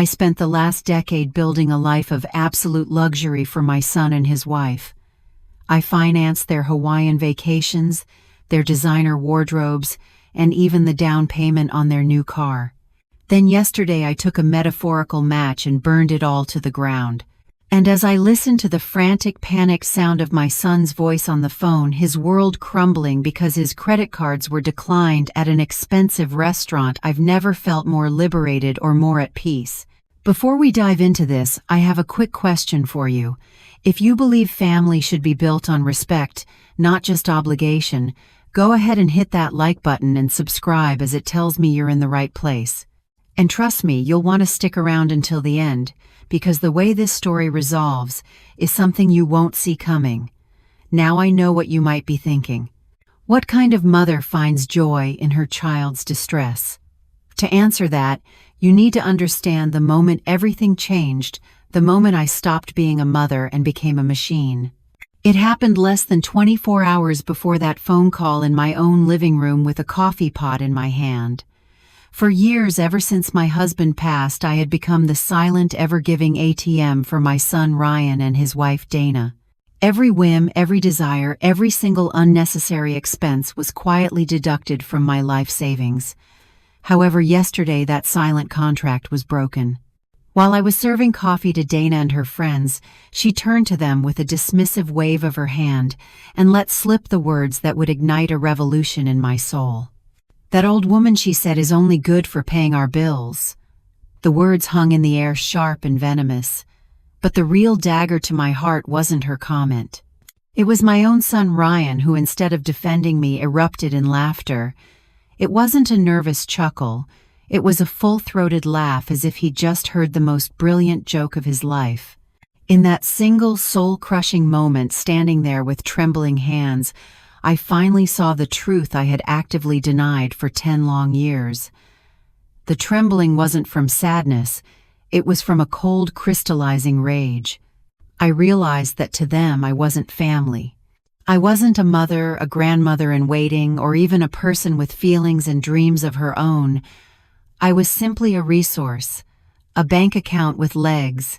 I spent the last decade building a life of absolute luxury for my son and his wife. I financed their Hawaiian vacations, their designer wardrobes, and even the down payment on their new car. Then yesterday I took a metaphorical match and burned it all to the ground. And as I listened to the frantic, panicked sound of my son's voice on the phone, his world crumbling because his credit cards were declined at an expensive restaurant, I've never felt more liberated or more at peace. Before we dive into this, I have a quick question for you. If you believe family should be built on respect, not just obligation, go ahead and hit that like button and subscribe, as it tells me you're in the right place. And trust me, you'll want to stick around until the end, because the way this story resolves is something you won't see coming. Now I know what you might be thinking. What kind of mother finds joy in her child's distress? To answer that, you need to understand the moment everything changed, the moment I stopped being a mother and became a machine. It happened less than 24 hours before that phone call in my own living room with a coffee pot in my hand. For years, ever since my husband passed, I had become the silent, ever-giving ATM for my son Ryan and his wife Dana. Every whim, every desire, every single unnecessary expense was quietly deducted from my life savings. However, yesterday that silent contract was broken. While I was serving coffee to Dana and her friends, she turned to them with a dismissive wave of her hand and let slip the words that would ignite a revolution in my soul. "That old woman," she said, "is only good for paying our bills." The words hung in the air, sharp and venomous. But the real dagger to my heart wasn't her comment. It was my own son Ryan who, instead of defending me, erupted in laughter. It wasn't a nervous chuckle. It was a full-throated laugh, as if he'd just heard the most brilliant joke of his life. In that single soul-crushing moment, standing there with trembling hands, I finally saw the truth I had actively denied for 10 long years. The trembling wasn't from sadness, it was from a cold, crystallizing rage. I realized that to them I wasn't family. I wasn't a mother, a grandmother in waiting, or even a person with feelings and dreams of her own. I was simply a resource, a bank account with legs,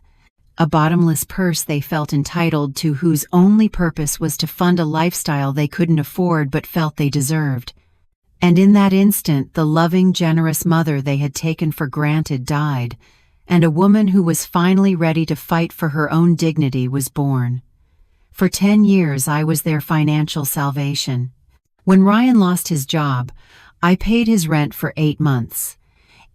a bottomless purse they felt entitled to, whose only purpose was to fund a lifestyle they couldn't afford but felt they deserved. And in that instant, the loving, generous mother they had taken for granted died, and a woman who was finally ready to fight for her own dignity was born. For 10 years, I was their financial salvation. When Ryan lost his job, I paid his rent for 8 months.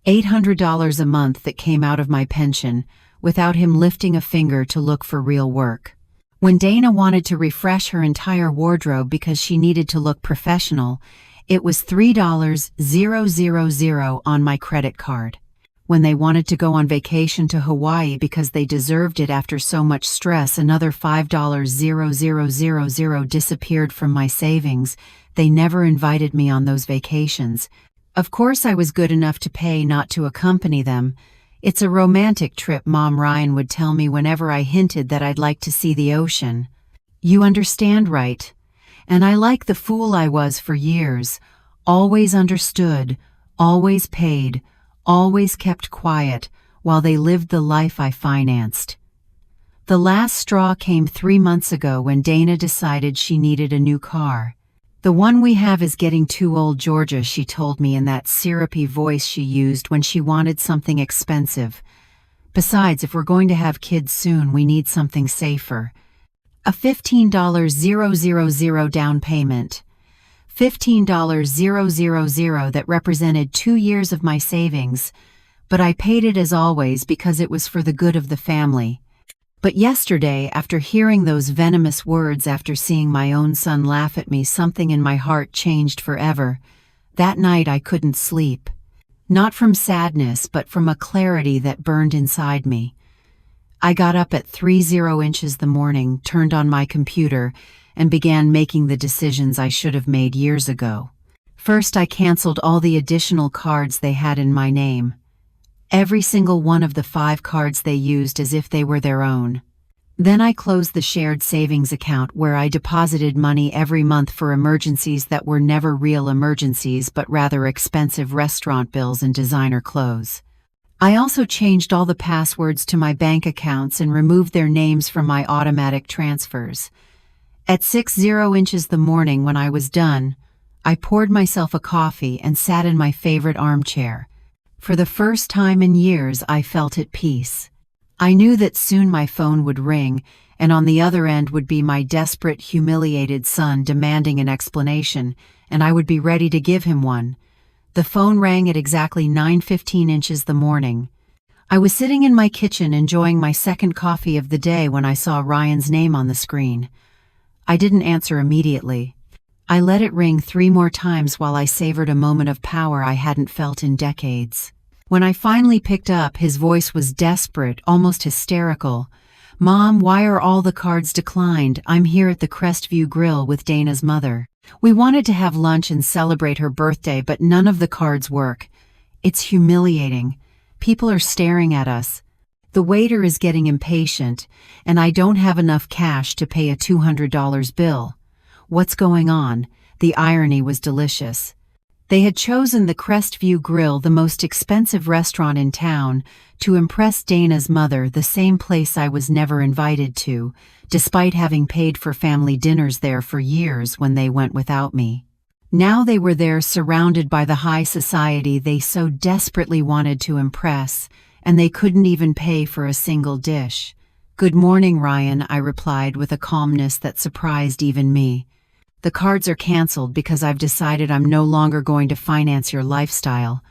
$800 a month that came out of my pension, without him lifting a finger to look for real work. When Dana wanted to refresh her entire wardrobe because she needed to look professional, it was $3,000 on my credit card. When they wanted to go on vacation to Hawaii because they deserved it after so much stress, another $5,000 disappeared from my savings. They never invited me on those vacations. Of course I was good enough to pay, not to accompany them. "It's a romantic trip," Mom Ryan would tell me whenever I hinted that I'd like to see the ocean. "You understand, right?" And I, like the fool I was for years, always understood, always paid, always kept quiet, while they lived the life I financed. The last straw came 3 months ago when Dana decided she needed a new car. "The one we have is getting too old, Georgia," she told me in that syrupy voice she used when she wanted something expensive. "Besides, if we're going to have kids soon, we need something safer." A $15,000 down payment. $15,000 that represented 2 years of my savings, but I paid it as always because it was for the good of the family. But yesterday, after hearing those venomous words, after seeing my own son laugh at me, something in my heart changed forever. That night I couldn't sleep. Not from sadness, but from a clarity that burned inside me. I got up at 3:00 inches the morning, turned on my computer, and began making the decisions I should have made years ago. First, I canceled all the additional cards they had in my name. Every single one of the 5 cards they used as if they were their own. Then I closed the shared savings account where I deposited money every month for emergencies that were never real emergencies but rather expensive restaurant bills and designer clothes. I also changed all the passwords to my bank accounts and removed their names from my automatic transfers. At 6:00 the morning when I was done, I poured myself a coffee and sat in my favorite armchair. For the first time in years, I felt at peace. I knew that soon my phone would ring, and on the other end would be my desperate, humiliated son demanding an explanation, and I would be ready to give him one. The phone rang at exactly 9:15 the morning. I was sitting in my kitchen enjoying my second coffee of the day when I saw Ryan's name on the screen. I didn't answer immediately. I let it ring 3 more times while I savored a moment of power I hadn't felt in decades. When I finally picked up, his voice was desperate, almost hysterical. "Mom, why are all the cards declined? I'm here at the Crestview Grill with Dana's mother. We wanted to have lunch and celebrate her birthday, but none of the cards work. It's humiliating. People are staring at us. The waiter is getting impatient, and I don't have enough cash to pay a $200 bill. What's going on?" The irony was delicious. They had chosen the Crestview Grill, the most expensive restaurant in town, to impress Dana's mother, the same place I was never invited to, despite having paid for family dinners there for years when they went without me. Now they were there surrounded by the high society they so desperately wanted to impress, and they couldn't even pay for a single dish. "Good morning, Ryan," I replied with a calmness that surprised even me. "The cards are canceled because I've decided I'm no longer going to finance your lifestyle."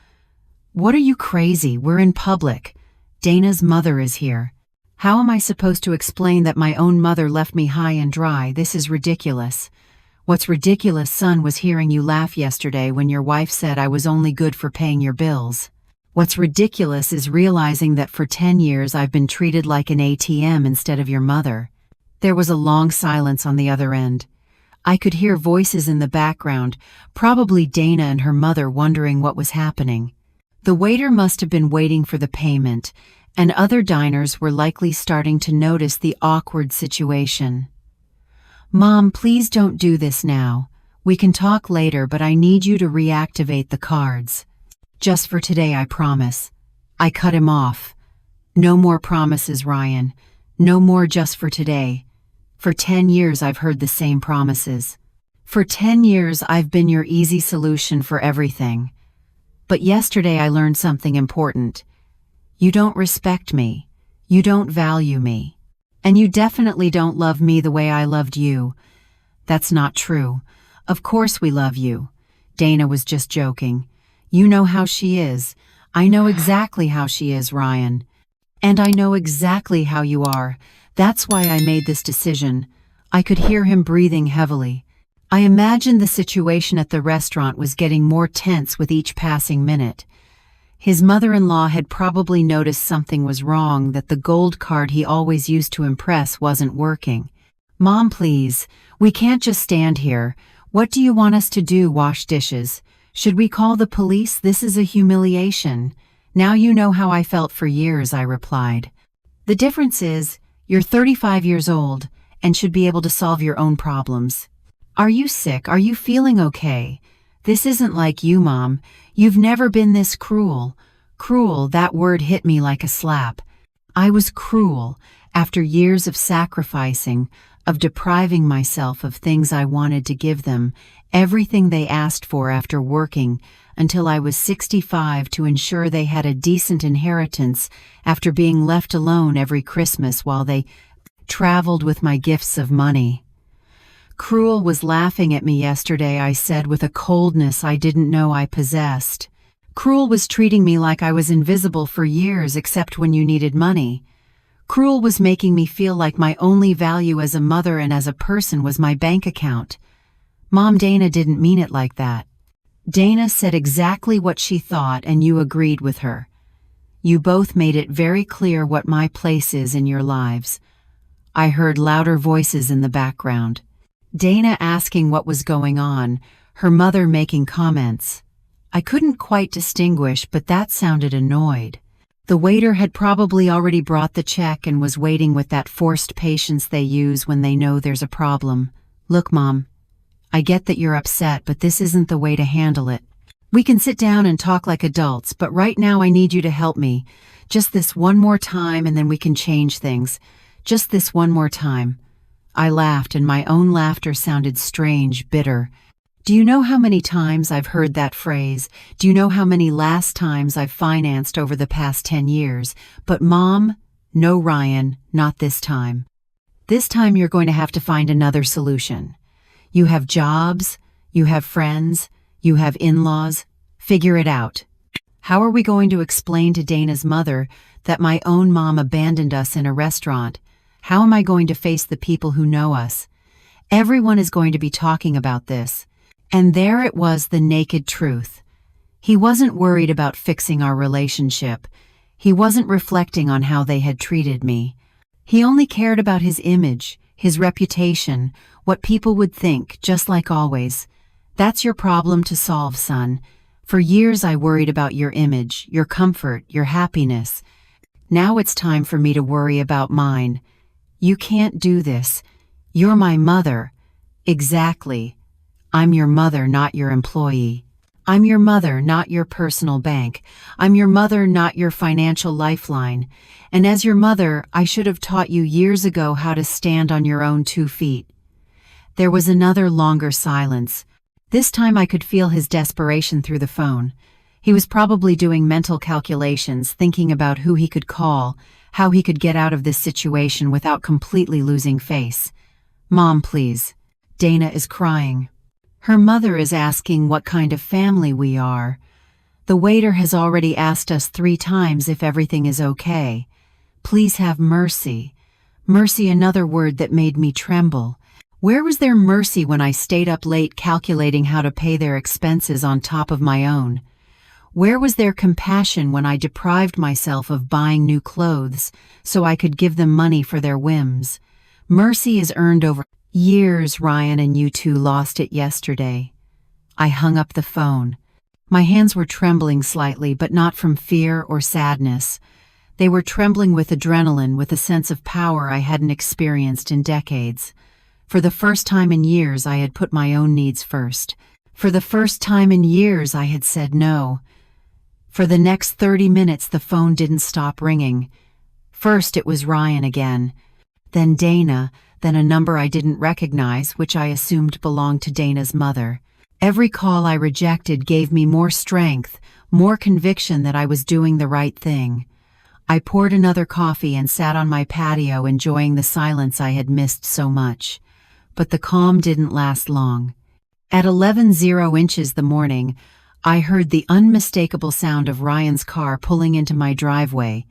"What are you, crazy? We're in public. Dana's mother is here. How am I supposed to explain that my own mother left me high and dry? This is ridiculous." "What's ridiculous, son, was hearing you laugh yesterday when your wife said I was only good for paying your bills. What's ridiculous is realizing that for 10 years I've been treated like an ATM instead of your mother." There was a long silence on the other end. I could hear voices in the background, probably Dana and her mother wondering what was happening. The waiter must have been waiting for the payment, and other diners were likely starting to notice the awkward situation. "Mom, please don't do this now. We can talk later, but I need you to reactivate the cards. Just for today, I promise." I cut him off. "No more promises, Ryan. No more just for today. For 10 years I've heard the same promises. For 10 years I've been your easy solution for everything. But yesterday I learned something important. You don't respect me. You don't value me. And you definitely don't love me the way I loved you." "That's not true. Of course we love you." Dana was just joking. "You know how she is. I know exactly how she is, Ryan. And I know exactly how you are. That's why I made this decision." I could hear him breathing heavily. I imagined the situation at the restaurant was getting more tense with each passing minute. His mother-in-law had probably noticed something was wrong, that the gold card he always used to impress wasn't working. "Mom, please, we can't just stand here. What do you want us to do, wash dishes? Should we call the police? This is a humiliation." "Now you know how I felt for years," I replied. "The difference is, you're 35 years old and should be able to solve your own problems. Are you sick? Are you feeling okay? This isn't like you, Mom. You've never been this cruel." Cruel, that word hit me like a slap. I was cruel after years of sacrificing, of depriving myself of things I wanted to give them, everything they asked for after working until I was 65 to ensure they had a decent inheritance after being left alone every Christmas while they traveled with my gifts of money. "Cruel was laughing at me yesterday," I said with a coldness I didn't know I possessed. "Cruel was treating me like I was invisible for years except when you needed money. Cruel was making me feel like my only value as a mother and as a person was my bank account." "Mom, Dana didn't mean it like that. Dana said exactly what she thought and you agreed with her. You both made it very clear what my place is in your lives." I heard louder voices in the background. Dana asking what was going on, her mother making comments. I couldn't quite distinguish, but that sounded annoyed. The waiter had probably already brought the check and was waiting with that forced patience they use when they know there's a problem. "Look, Mom, I get that you're upset, but this isn't the way to handle it. We can sit down and talk like adults, but right now I need you to help me. Just this one more time and then we can change things. Just this one more time." I laughed and my own laughter sounded strange, bitter. Do you know how many times I've heard that phrase? Do you know how many last times I've financed over the past 10 years? But Mom, no Ryan, not this time. This time you're going to have to find another solution. You have jobs, you have friends, you have in-laws. Figure it out. How are we going to explain to Dana's mother that my own mom abandoned us in a restaurant? How am I going to face the people who know us? Everyone is going to be talking about this. And there it was, the naked truth. He wasn't worried about fixing our relationship. He wasn't reflecting on how they had treated me. He only cared about his image, his reputation, what people would think, just like always. That's your problem to solve, son. For years I worried about your image, your comfort, your happiness. Now it's time for me to worry about mine. You can't do this. You're my mother. Exactly. I'm your mother, not your employee. I'm your mother, not your personal bank. I'm your mother, not your financial lifeline. And as your mother, I should have taught you years ago how to stand on your own 2 feet. There was another longer silence. This time I could feel his desperation through the phone. He was probably doing mental calculations, thinking about who he could call, how he could get out of this situation without completely losing face. "Mom, please. Dana is crying. Her mother is asking what kind of family we are. The waiter has already asked us 3 times if everything is okay. Please have mercy." Mercy, another word that made me tremble. Where was their mercy when I stayed up late calculating how to pay their expenses on top of my own? Where was their compassion when I deprived myself of buying new clothes so I could give them money for their whims? Mercy is earned over years. Ryan and you two lost it yesterday. I hung up the phone. My hands were trembling slightly, but not from fear or sadness. They were trembling with adrenaline, with a sense of power I hadn't experienced in decades. For the first time in years, I had put my own needs first. For the first time in years, I had said no. For the next 30 minutes, the phone didn't stop ringing. First, it was Ryan again. Then Dana, then a number I didn't recognize, which I assumed belonged to Dana's mother. Every call I rejected gave me more strength, more conviction that I was doing the right thing. I poured another coffee and sat on my patio, enjoying the silence I had missed so much. But the calm didn't last long. At 11:00 the morning, I heard the unmistakable sound of Ryan's car pulling into my driveway.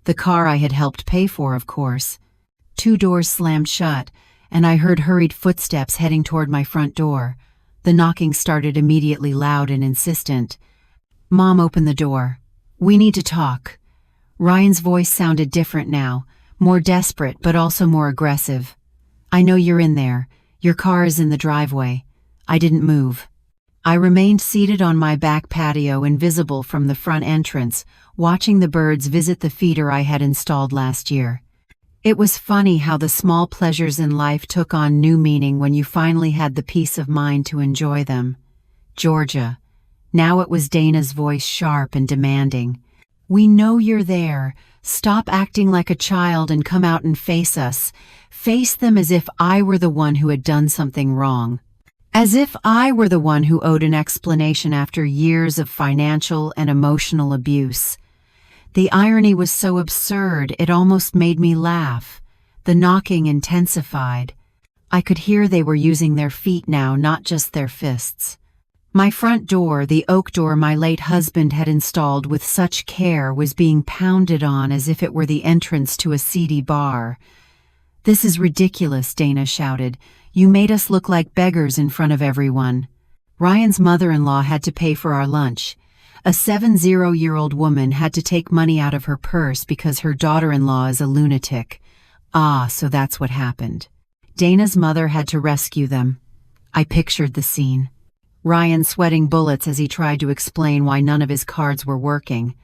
The car I had helped pay for, of course. 2 doors slammed shut, and I heard hurried footsteps heading toward my front door. The knocking started immediately, loud and insistent. "Mom, open the door. We need to talk." Ryan's voice sounded different now, more desperate but also more aggressive. "I know you're in there. Your car is in the driveway." I didn't move. I remained seated on my back patio, invisible from the front entrance, watching the birds visit the feeder I had installed last year. It was funny how the small pleasures in life took on new meaning when you finally had the peace of mind to enjoy them. "Georgia." Now it was Dana's voice, sharp and demanding. "We know you're there. Stop acting like a child and come out and face us. Face them as if I were the one who had done something wrong. As if I were the one who owed an explanation after years of financial and emotional abuse." The irony was so absurd, it almost made me laugh. The knocking intensified. I could hear they were using their feet now, not just their fists. My front door, the oak door my late husband had installed with such care, was being pounded on as if it were the entrance to a seedy bar. "This is ridiculous," Dana shouted. "You made us look like beggars in front of everyone." Ryan's mother-in-law had to pay for our lunch. A 70-year-old woman had to take money out of her purse because her daughter-in-law is a lunatic. Ah, so that's what happened. Dana's mother had to rescue them. I pictured the scene. Ryan sweating bullets as he tried to explain why none of his cards were working.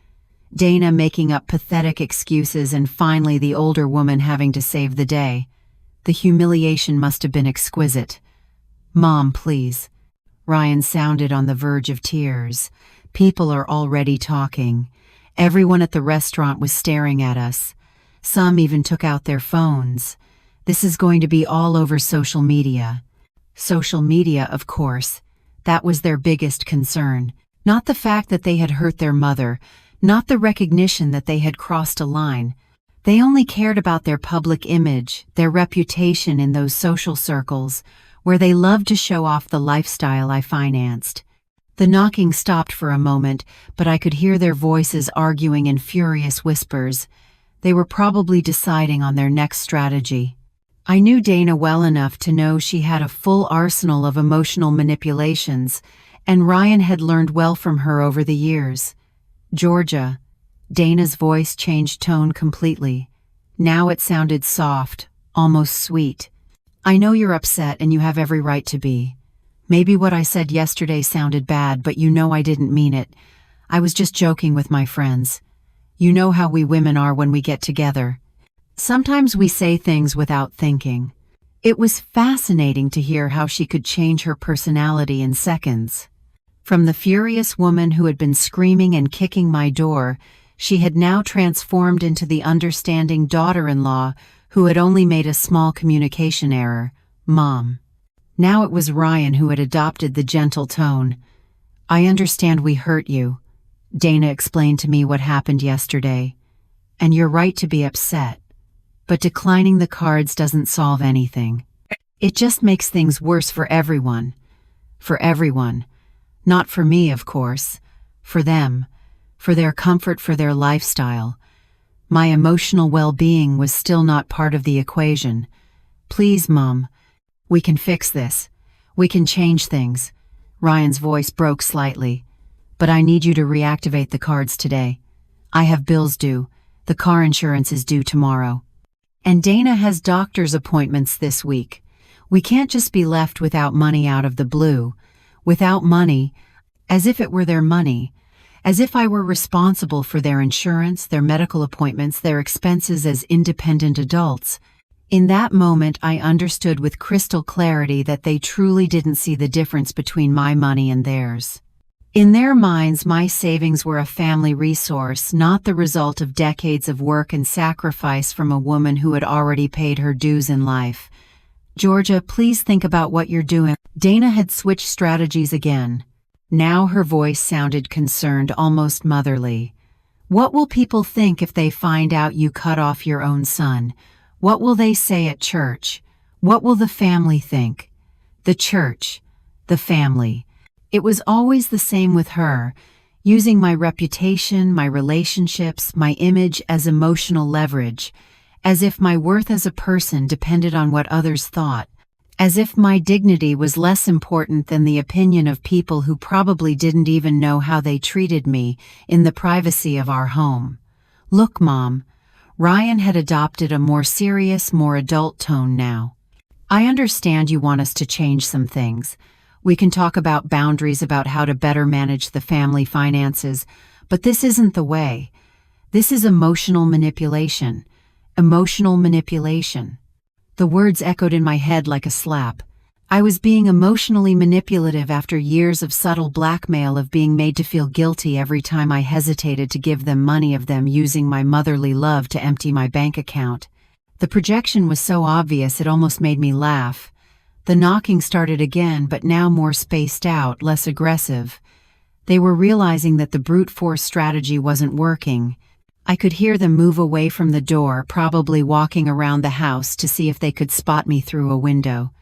Dana making up pathetic excuses, and finally the older woman having to save the day. The humiliation must have been exquisite. "Mom, please." Ryan sounded on the verge of tears. People are already talking. Everyone at the restaurant was staring at us. Some even took out their phones. This is going to be all over social media. Social media, of course. That was their biggest concern. Not the fact that they had hurt their mother, not the recognition that they had crossed a line. They only cared about their public image, their reputation in those social circles, where they loved to show off the lifestyle I financed. The knocking stopped for a moment, but I could hear their voices arguing in furious whispers. They were probably deciding on their next strategy. I knew Dana well enough to know she had a full arsenal of emotional manipulations, and Ryan had learned well from her over the years. Georgia. Dana's voice changed tone completely. Now it sounded soft, almost sweet. I know you're upset and you have every right to be. Maybe what I said yesterday sounded bad, but you know I didn't mean it. I was just joking with my friends. You know how we women are when we get together. Sometimes we say things without thinking. It was fascinating to hear how she could change her personality in seconds. From the furious woman who had been screaming and kicking my door, she had now transformed into the understanding daughter-in-law who had only made a small communication error, Mom. Now it was Ryan who had adopted the gentle tone. I understand we hurt you. Dana explained to me what happened yesterday. And you're right to be upset. But declining the cards doesn't solve anything. It just makes things worse for everyone. For everyone. Not for me, of course. For them. For their comfort, for their lifestyle. My emotional well-being was still not part of the equation. Please, Mom. We can fix this. We can change things. Ryan's voice broke slightly. But I need you to reactivate the cards today. I have bills due. The car insurance is due tomorrow. And Dana has doctor's appointments this week. We can't just be left without money out of the blue. Without money, as if it were their money, as if I were responsible for their insurance, their medical appointments, their expenses as independent adults. In that moment, I understood with crystal clarity that they truly didn't see the difference between my money and theirs. In their minds, my savings were a family resource, not the result of decades of work and sacrifice from a woman who had already paid her dues in life. Georgia, please think about what you're doing. Dana had switched strategies again. Now her voice sounded concerned, almost motherly. What will people think if they find out you cut off your own son? What will they say at church? What will the family think? The church, the family. It was always the same with her, using my reputation, my relationships, my image as emotional leverage, as if my worth as a person depended on what others thought, as if my dignity was less important than the opinion of people who probably didn't even know how they treated me in the privacy of our home. Look, Mom, Ryan had adopted a more serious, more adult tone now. I understand you want us to change some things. We can talk about boundaries, about how to better manage the family finances, but this isn't the way. This is emotional manipulation. Emotional manipulation. The words echoed in my head like a slap. I was being emotionally manipulative after years of subtle blackmail, of being made to feel guilty every time I hesitated to give them money, of them using my motherly love to empty my bank account. The projection was so obvious it almost made me laugh. The knocking started again, but now more spaced out, less aggressive. They were realizing that the brute force strategy wasn't working. I could hear them move away from the door, probably walking around the house to see if they could spot me through a window.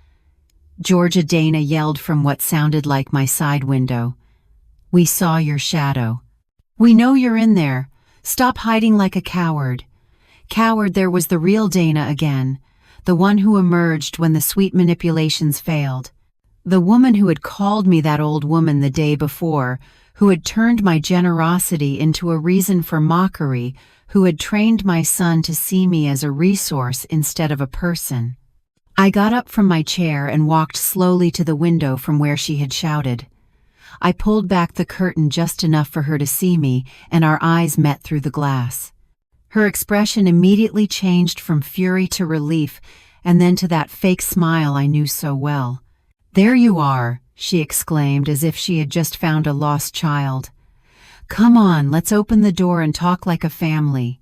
Georgia, Dana yelled from what sounded like my side window. We saw your shadow. We know you're in there. Stop hiding like a coward. Coward, there was the real Dana again, the one who emerged when the sweet manipulations failed. The woman who had called me that old woman the day before, who had turned my generosity into a reason for mockery, who had trained my son to see me as a resource instead of a person. I got up from my chair and walked slowly to the window from where she had shouted. I pulled back the curtain just enough for her to see me, and our eyes met through the glass. Her expression immediately changed from fury to relief, and then to that fake smile I knew so well. There you are, she exclaimed as if she had just found a lost child. "Come on, let's open the door and talk like a family."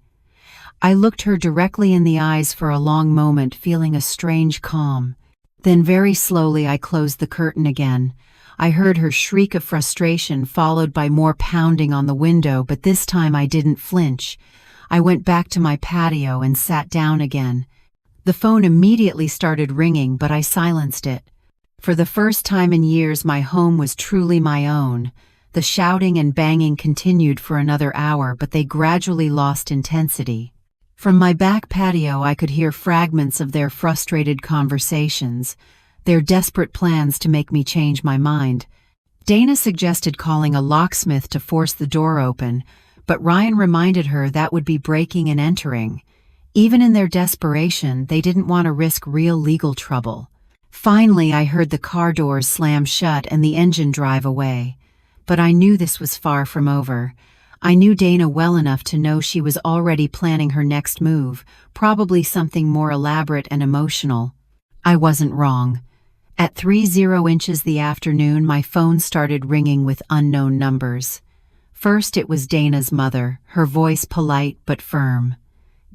I looked her directly in the eyes for a long moment, feeling a strange calm. Then very slowly I closed the curtain again. I heard her shriek of frustration, followed by more pounding on the window, but this time I didn't flinch. I went back to my patio and sat down again. The phone immediately started ringing, but I silenced it. For the first time in years, my home was truly my own. The shouting and banging continued for another hour, but they gradually lost intensity. From my back patio I could hear fragments of their frustrated conversations, their desperate plans to make me change my mind. Dana suggested calling a locksmith to force the door open, but Ryan reminded her that would be breaking and entering. Even in their desperation, they didn't want to risk real legal trouble. Finally, I heard the car doors slam shut and the engine drive away. But I knew this was far from over. I knew Dana well enough to know she was already planning her next move, probably something more elaborate and emotional. I wasn't wrong. At 3:00 inches the afternoon, my phone started ringing with unknown numbers. First it was Dana's mother, her voice polite but firm.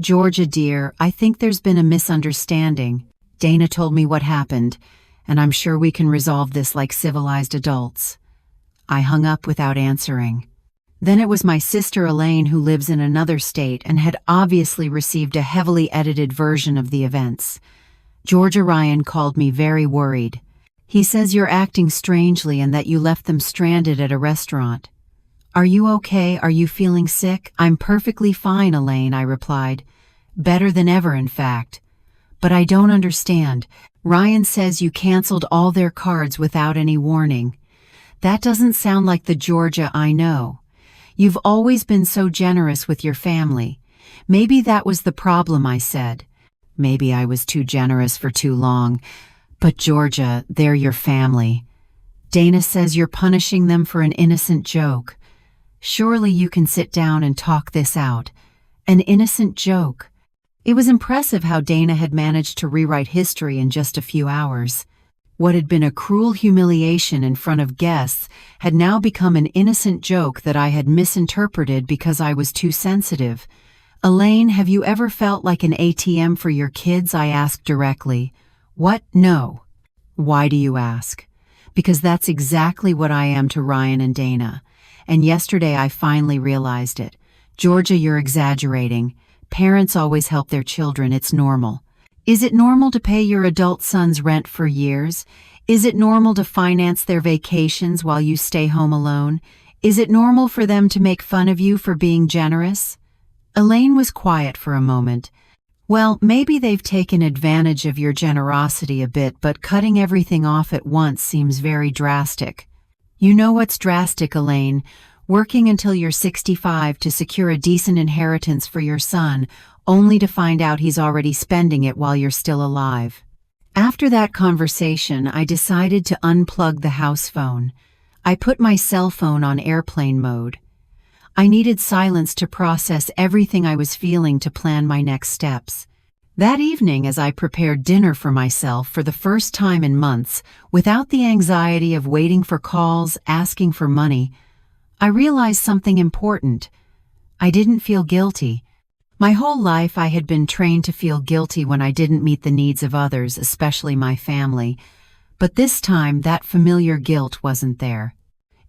"Georgia dear, I think there's been a misunderstanding. Dana told me what happened, and I'm sure we can resolve this like civilized adults." I hung up without answering. Then it was my sister Elaine, who lives in another state and had obviously received a heavily edited version of the events. "Georgia, Ryan called me very worried. He says you're acting strangely and that you left them stranded at a restaurant. Are you okay? Are you feeling sick?" "I'm perfectly fine, Elaine," I replied. "Better than ever, in fact. But I don't understand. Ryan says you canceled all their cards without any warning. That doesn't sound like the Georgia I know. You've always been so generous with your family. Maybe that was the problem," I said. Maybe I was too generous for too long. "But Georgia, they're your family. Dana says you're punishing them for an innocent joke. Surely you can sit down and talk this out." An innocent joke. It was impressive how Dana had managed to rewrite history in just a few hours. What had been a cruel humiliation in front of guests had now become an innocent joke that I had misinterpreted because I was too sensitive. "Elaine, have you ever felt like an ATM for your kids?" I asked directly. "What? No." "Why do you ask?" "Because that's exactly what I am to Ryan and Dana. And yesterday I finally realized it. Georgia, you're exaggerating. Parents always help their children. It's normal. Is it normal to pay your adult son's rent for years? Is it normal to finance their vacations while you stay home alone? Is it normal for them to make fun of you for being generous?" Elaine was quiet for a moment. "Well, maybe they've taken advantage of your generosity a bit, but cutting everything off at once seems very drastic." "You know what's drastic, Elaine? Working until you're 65 to secure a decent inheritance for your son, only to find out he's already spending it while you're still alive." After that conversation, I decided to unplug the house phone. I put my cell phone on airplane mode. I needed silence to process everything I was feeling, to plan my next steps. That evening, as I prepared dinner for myself for the first time in months, without the anxiety of waiting for calls, asking for money, I realized something important. I didn't feel guilty. My whole life I had been trained to feel guilty when I didn't meet the needs of others, especially my family. But this time, that familiar guilt wasn't there.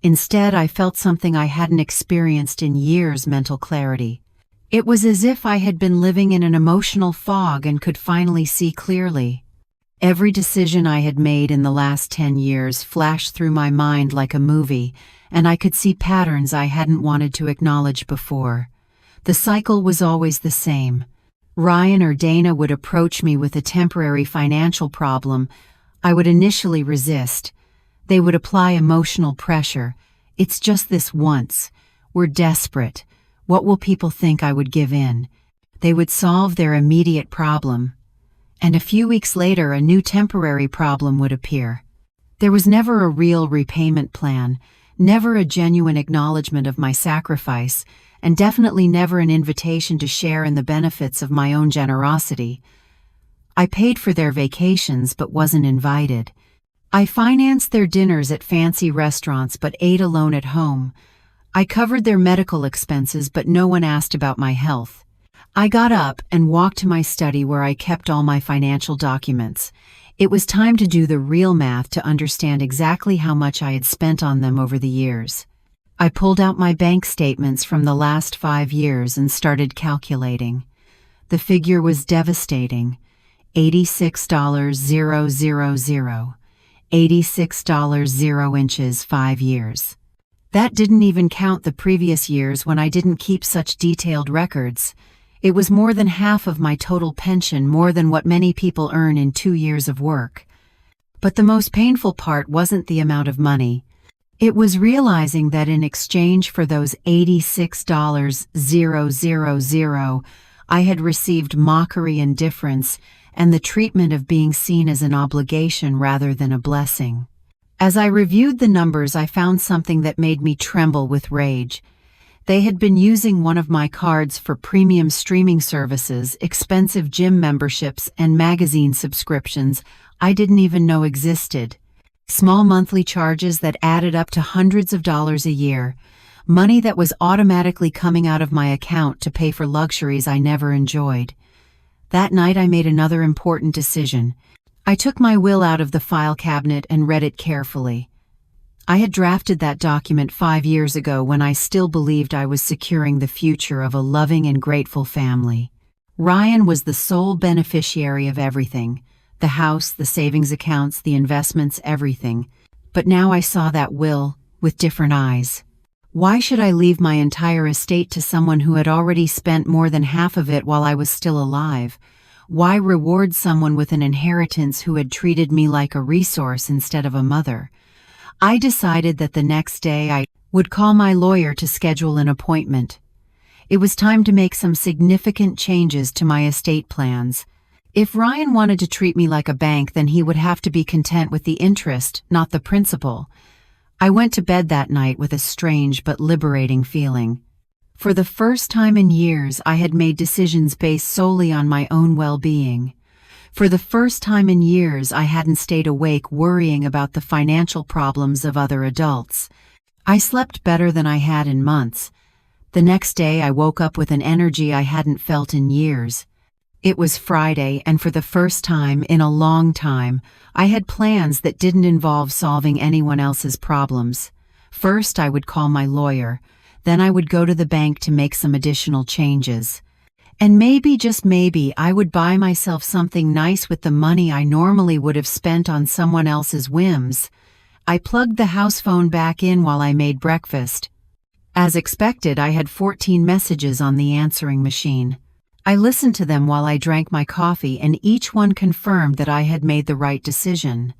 Instead, I felt something I hadn't experienced in years: mental clarity. It was as if I had been living in an emotional fog and could finally see clearly. Every decision I had made in the last 10 years flashed through my mind like a movie, and I could see patterns I hadn't wanted to acknowledge before. The cycle was always the same. Ryan or Dana would approach me with a temporary financial problem. I would initially resist. They would apply emotional pressure. "It's just this once. We're desperate. What will people think?" I would give in. They would solve their immediate problem. And a few weeks later, a new temporary problem would appear. There was never a real repayment plan, never a genuine acknowledgement of my sacrifice, and definitely never an invitation to share in the benefits of my own generosity. I paid for their vacations but wasn't invited. I financed their dinners at fancy restaurants but ate alone at home. I covered their medical expenses but no one asked about my health. I got up and walked to my study where I kept all my financial documents. It was time to do the real math to understand exactly how much I had spent on them over the years. I pulled out my bank statements from the last 5 years and started calculating. The figure was devastating. $86,000, $86 5 years. That didn't even count the previous years when I didn't keep such detailed records. It was more than half of my total pension, more than what many people earn in 2 years of work. But the most painful part wasn't the amount of money. It was realizing that in exchange for those $86,000, I had received mockery, indifference, and the treatment of being seen as an obligation rather than a blessing. As I reviewed the numbers, I found something that made me tremble with rage. They had been using one of my cards for premium streaming services, expensive gym memberships, and magazine subscriptions I didn't even know existed. Small monthly charges that added up to hundreds of dollars a year. Money that was automatically coming out of my account to pay for luxuries I never enjoyed. That night I made another important decision. I took my will out of the file cabinet and read it carefully. I had drafted that document 5 years ago when I still believed I was securing the future of a loving and grateful family. Ryan was the sole beneficiary of everything. The house, the savings accounts, the investments, everything. But now I saw that will with different eyes. Why should I leave my entire estate to someone who had already spent more than half of it while I was still alive? Why reward someone with an inheritance who had treated me like a resource instead of a mother? I decided that the next day I would call my lawyer to schedule an appointment. It was time to make some significant changes to my estate plans. If Ryan wanted to treat me like a bank, then he would have to be content with the interest, not the principal. I went to bed that night with a strange but liberating feeling. For the first time in years, I had made decisions based solely on my own well-being. For the first time in years, I hadn't stayed awake worrying about the financial problems of other adults. I slept better than I had in months. The next day, I woke up with an energy I hadn't felt in years. It was Friday, and for the first time in a long time, I had plans that didn't involve solving anyone else's problems. First, I would call my lawyer. Then I would go to the bank to make some additional changes. And maybe, just maybe, I would buy myself something nice with the money I normally would have spent on someone else's whims. I plugged the house phone back in while I made breakfast. As expected, I had 14 messages on the answering machine. I listened to them while I drank my coffee, and each one confirmed that I had made the right decision.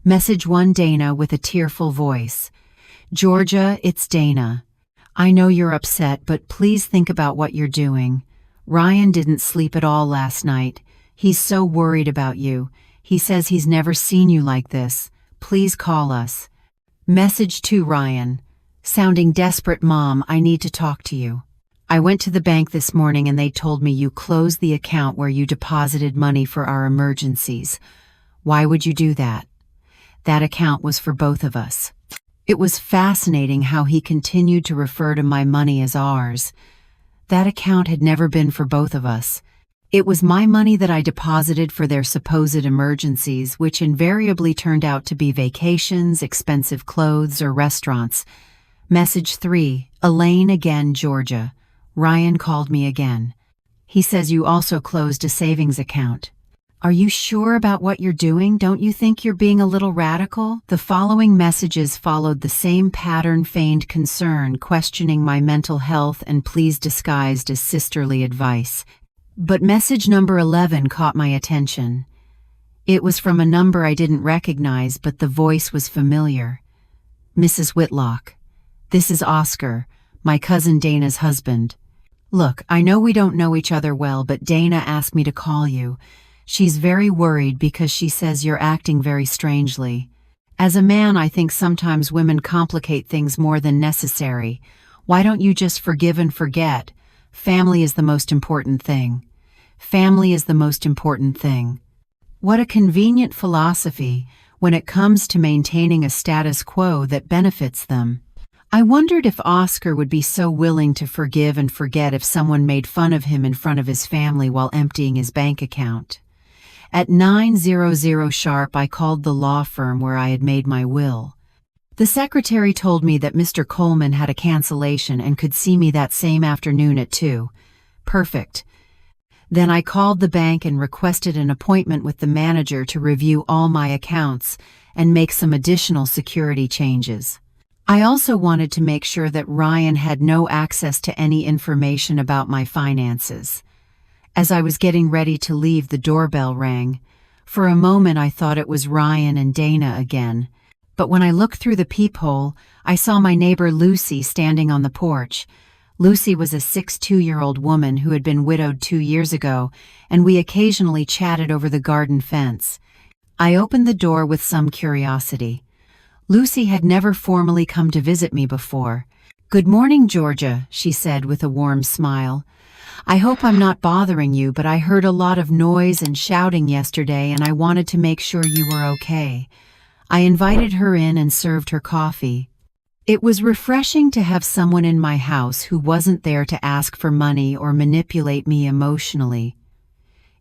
Message 1: Dana, with a tearful voice. Georgia, it's Dana. I know you're upset, but please think about what you're doing. Ryan didn't sleep at all last night. He's so worried about you. He says he's never seen you like this. Please call us. Message 2: Ryan. Sounding desperate, Mom, I need to talk to you. I went to the bank this morning and they told me you closed the account where you deposited money for our emergencies. Why would you do that? That account was for both of us. It was fascinating how he continued to refer to my money as ours. That account had never been for both of us. It was my money that I deposited for their supposed emergencies, which invariably turned out to be vacations, expensive clothes, or restaurants. Message 3: Elaine again, Georgia. Ryan called me again. He says you also closed a savings account. Are you sure about what you're doing? Don't you think you're being a little radical? The following messages followed the same pattern: feigned concern, questioning my mental health, and pleas disguised as sisterly advice. But message number 11 caught my attention. It was from a number I didn't recognize, but the voice was familiar. Mrs. Whitlock. This is Oscar, my cousin Dana's husband. Look, I know we don't know each other well, but Dana asked me to call you. She's very worried because she says you're acting very strangely. As a man, I think sometimes women complicate things more than necessary. Why don't you just forgive and forget? Family is the most important thing. Family is the most important thing. What a convenient philosophy. when it comes to maintaining a status quo that benefits them. I wondered if Oscar would be so willing to forgive and forget if someone made fun of him in front of his family while emptying his bank account. At 9:00 sharp, I called the law firm where I had made my will. The secretary told me that Mr. Coleman had a cancellation and could see me that same afternoon at 2. Perfect. Then I called the bank and requested an appointment with the manager to review all my accounts and make some additional security changes. I also wanted to make sure that Ryan had no access to any information about my finances. As I was getting ready to leave, the doorbell rang. For a moment I thought it was Ryan and Dana again. But when I looked through the peephole, I saw my neighbor Lucy standing on the porch. Lucy was a 62-year-old woman who had been widowed 2 years ago, and we occasionally chatted over the garden fence. I opened the door with some curiosity. Lucy had never formally come to visit me before. "Good morning, Georgia," she said with a warm smile. "I hope I'm not bothering you, but I heard a lot of noise and shouting yesterday, and I wanted to make sure you were okay." I invited her in and served her coffee. It was refreshing to have someone in my house who wasn't there to ask for money or manipulate me emotionally.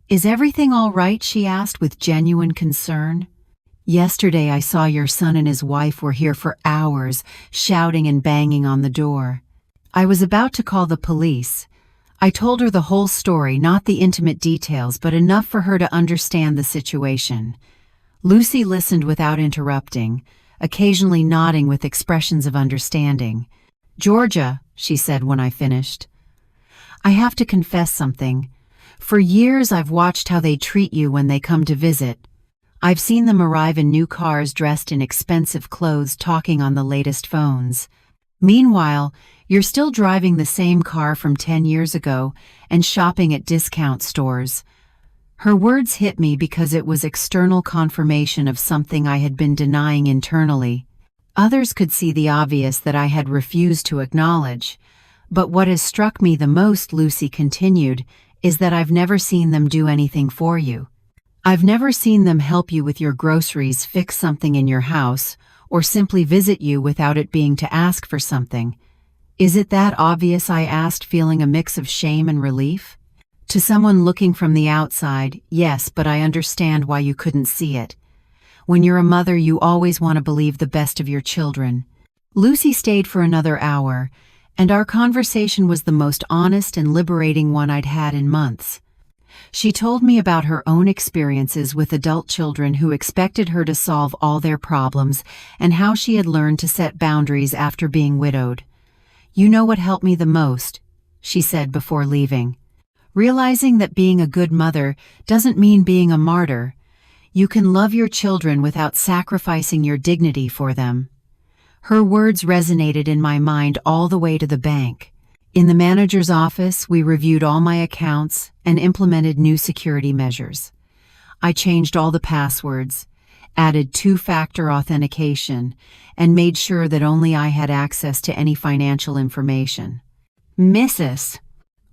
"Is everything all right?" she asked with genuine concern. "Yesterday I saw your son and his wife were here for hours, shouting and banging on the door. I was about to call the police." I told her the whole story, not the intimate details, but enough for her to understand the situation. Lucy listened without interrupting, occasionally nodding with expressions of understanding. "Georgia," she said when I finished, "I have to confess something. For years I've watched how they treat you when they come to visit. I've seen them arrive in new cars dressed in expensive clothes, talking on the latest phones. Meanwhile, you're still driving the same car from 10 years ago and shopping at discount stores." Her words hit me because it was external confirmation of something I had been denying internally. Others could see the obvious that I had refused to acknowledge. "But what has struck me the most," Lucy continued, "is that I've never seen them do anything for you. I've never seen them help you with your groceries, fix something in your house, or simply visit you without it being to ask for something." "Is it that obvious?" I asked, feeling a mix of shame and relief. To someone looking from the outside, yes, but I understand why you couldn't see it. When you're a mother, you always want to believe the best of your children. Lucy stayed for another hour, and our conversation was the most honest and liberating one I'd had in months. She told me about her own experiences with adult children who expected her to solve all their problems and how she had learned to set boundaries after being widowed. "You know what helped me the most," she said before leaving. "Realizing that being a good mother doesn't mean being a martyr. You can love your children without sacrificing your dignity for them." Her words resonated in my mind all the way to the bank. In the manager's office, we reviewed all my accounts and implemented new security measures. I changed all the passwords, added two-factor authentication, and made sure that only I had access to any financial information. "Mrs.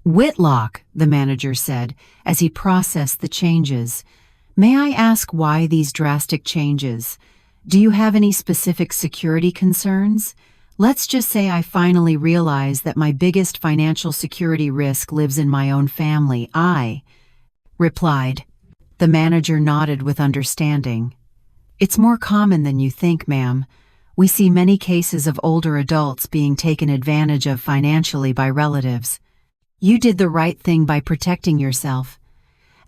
Whitlock," the manager said as he processed the changes, "may I ask why these drastic changes? Do you have any specific security concerns? Let's just say I finally realize that my biggest financial security risk lives in my own family." I replied. The manager nodded with understanding. "It's more common than you think, ma'am. We see many cases of older adults being taken advantage of financially by relatives. You did the right thing by protecting yourself."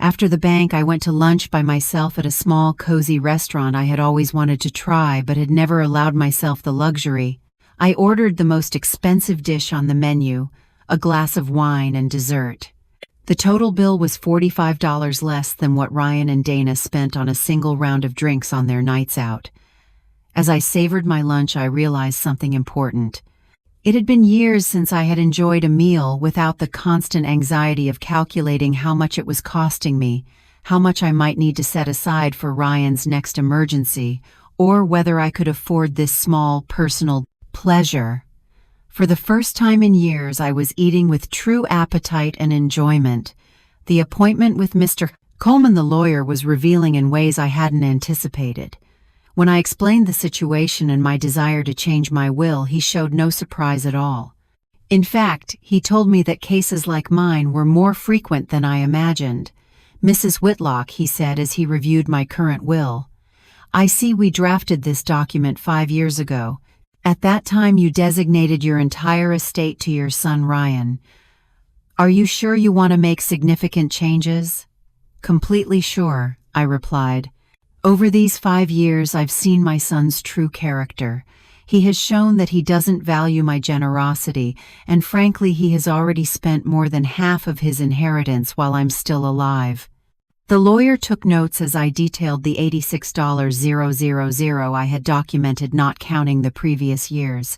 After the bank, I went to lunch by myself at a small, cozy restaurant I had always wanted to try but had never allowed myself the luxury. I ordered the most expensive dish on the menu, a glass of wine and dessert. The total bill was $45 less than what Ryan and Dana spent on a single round of drinks on their nights out. As I savored my lunch, I realized something important. It had been years since I had enjoyed a meal without the constant anxiety of calculating how much it was costing me, how much I might need to set aside for Ryan's next emergency, or whether I could afford this small, personal pleasure. For the first time in years, I was eating with true appetite and enjoyment. The appointment with Mr. Coleman, the lawyer, was revealing in ways I hadn't anticipated. When I explained the situation and my desire to change my will, he showed no surprise at all. In fact, he told me that cases like mine were more frequent than I imagined. "Mrs. Whitlock," he said as he reviewed my current will, "I see we drafted this document 5 years ago. At that time you designated your entire estate to your son Ryan. Are you sure you want to make significant changes?" "Completely sure," I replied. "Over these 5 years I've seen my son's true character. He has shown that he doesn't value my generosity, and frankly he has already spent more than half of his inheritance while I'm still alive." The lawyer took notes as I detailed the $86,000 I had documented, not counting the previous years.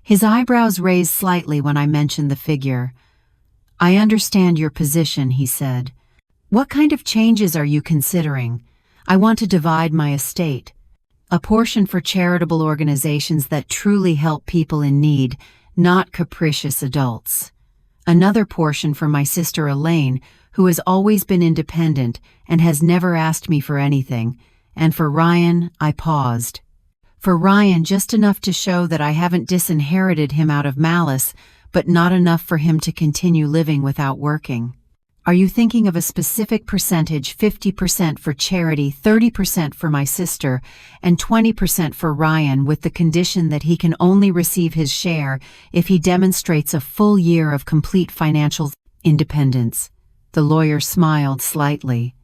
His eyebrows raised slightly when I mentioned the figure. "I understand your position," he said. "What kind of changes are you considering?" "I want to divide my estate. A portion for charitable organizations that truly help people in need, not capricious adults. Another portion for my sister Elaine, who has always been independent and has never asked me for anything. And for Ryan," I paused. "For Ryan, just enough to show that I haven't disinherited him out of malice, but not enough for him to continue living without working." "Are you thinking of a specific percentage, 50% for charity, 30% for my sister, and 20% for Ryan, with the condition that he can only receive his share if he demonstrates a full year of complete financial independence?" The lawyer smiled slightly.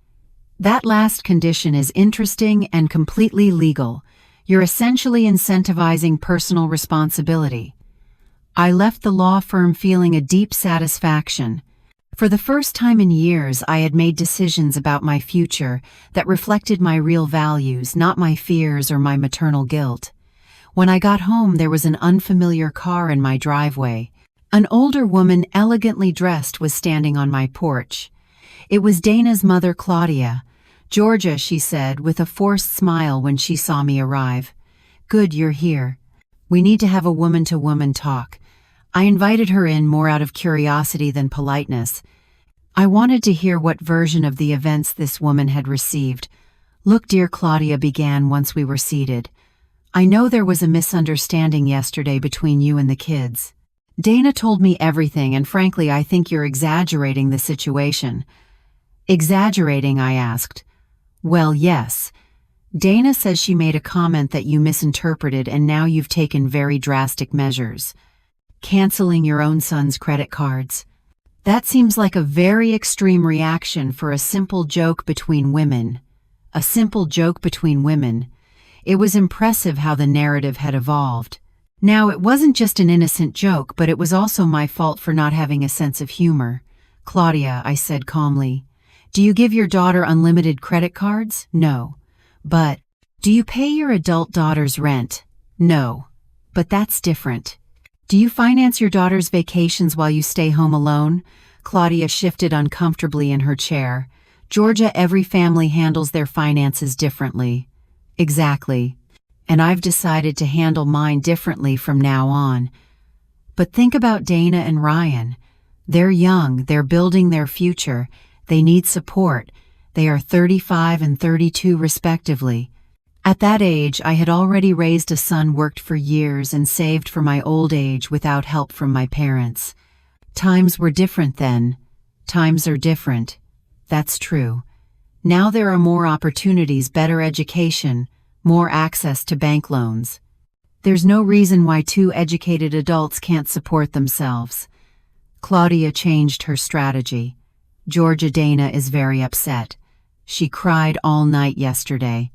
"That last condition is interesting and completely legal. You're essentially incentivizing personal responsibility." I left the law firm feeling a deep satisfaction. For the first time in years, I had made decisions about my future that reflected my real values, not my fears or my maternal guilt. When I got home, there was an unfamiliar car in my driveway. An older woman, elegantly dressed, was standing on my porch. It was Dana's mother, Claudia. "Georgia," she said, with a forced smile when she saw me arrive. "Good you're here. We need to have a woman-to-woman talk." I invited her in more out of curiosity than politeness. I wanted to hear what version of the events this woman had received. "Look, dear," Claudia began once we were seated. "I know there was a misunderstanding yesterday between you and the kids. Dana told me everything, and frankly I think you're exaggerating the situation." "Exaggerating?" I asked. "Well, yes. Dana says she made a comment that you misinterpreted, and now you've taken very drastic measures. Canceling your own son's credit cards. That seems like a very extreme reaction for a simple joke between women." A simple joke between women. It was impressive how the narrative had evolved. Now, it wasn't just an innocent joke, but it was also my fault for not having a sense of humor. "Claudia," I said calmly, "do you give your daughter unlimited credit cards?" "No." "But do you pay your adult daughter's rent?" "No." "But that's different." "Do you finance your daughter's vacations while you stay home alone?" Claudia shifted uncomfortably in her chair. "Georgia, every family handles their finances differently." "Exactly. And I've decided to handle mine differently from now on." "But think about Dana and Ryan. They're young, they're building their future, they need support. They are 35 and 32 respectively. At that age, I had already raised a son, worked for years, and saved for my old age without help from my parents. Times were different then. Times are different. That's true. Now there are more opportunities, better education, more access to bank loans. There's no reason why 2 educated adults can't support themselves." Claudia changed her strategy. "Georgia, Dana is very upset. She cried all night yesterday.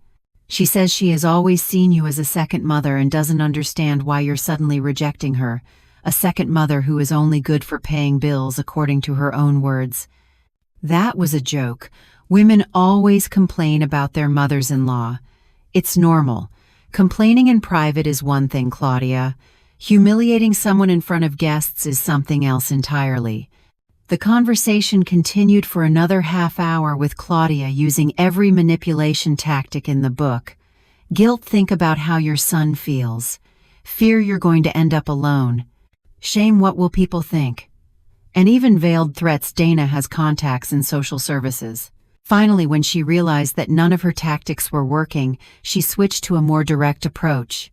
She says she has always seen you as a second mother and doesn't understand why you're suddenly rejecting her. A second mother who is only good for paying bills, according to her own words." That was a joke. Women always complain about their mothers-in-law. It's normal. Complaining in private is one thing, Claudia. Humiliating someone in front of guests is something else entirely. The conversation continued for another half hour, with Claudia using every manipulation tactic in the book. Guilt, think about how your son feels. Fear, you're going to end up alone. Shame, what will people think? And even veiled threats, Dana has contacts in social services. Finally, when she realized that none of her tactics were working, she switched to a more direct approach.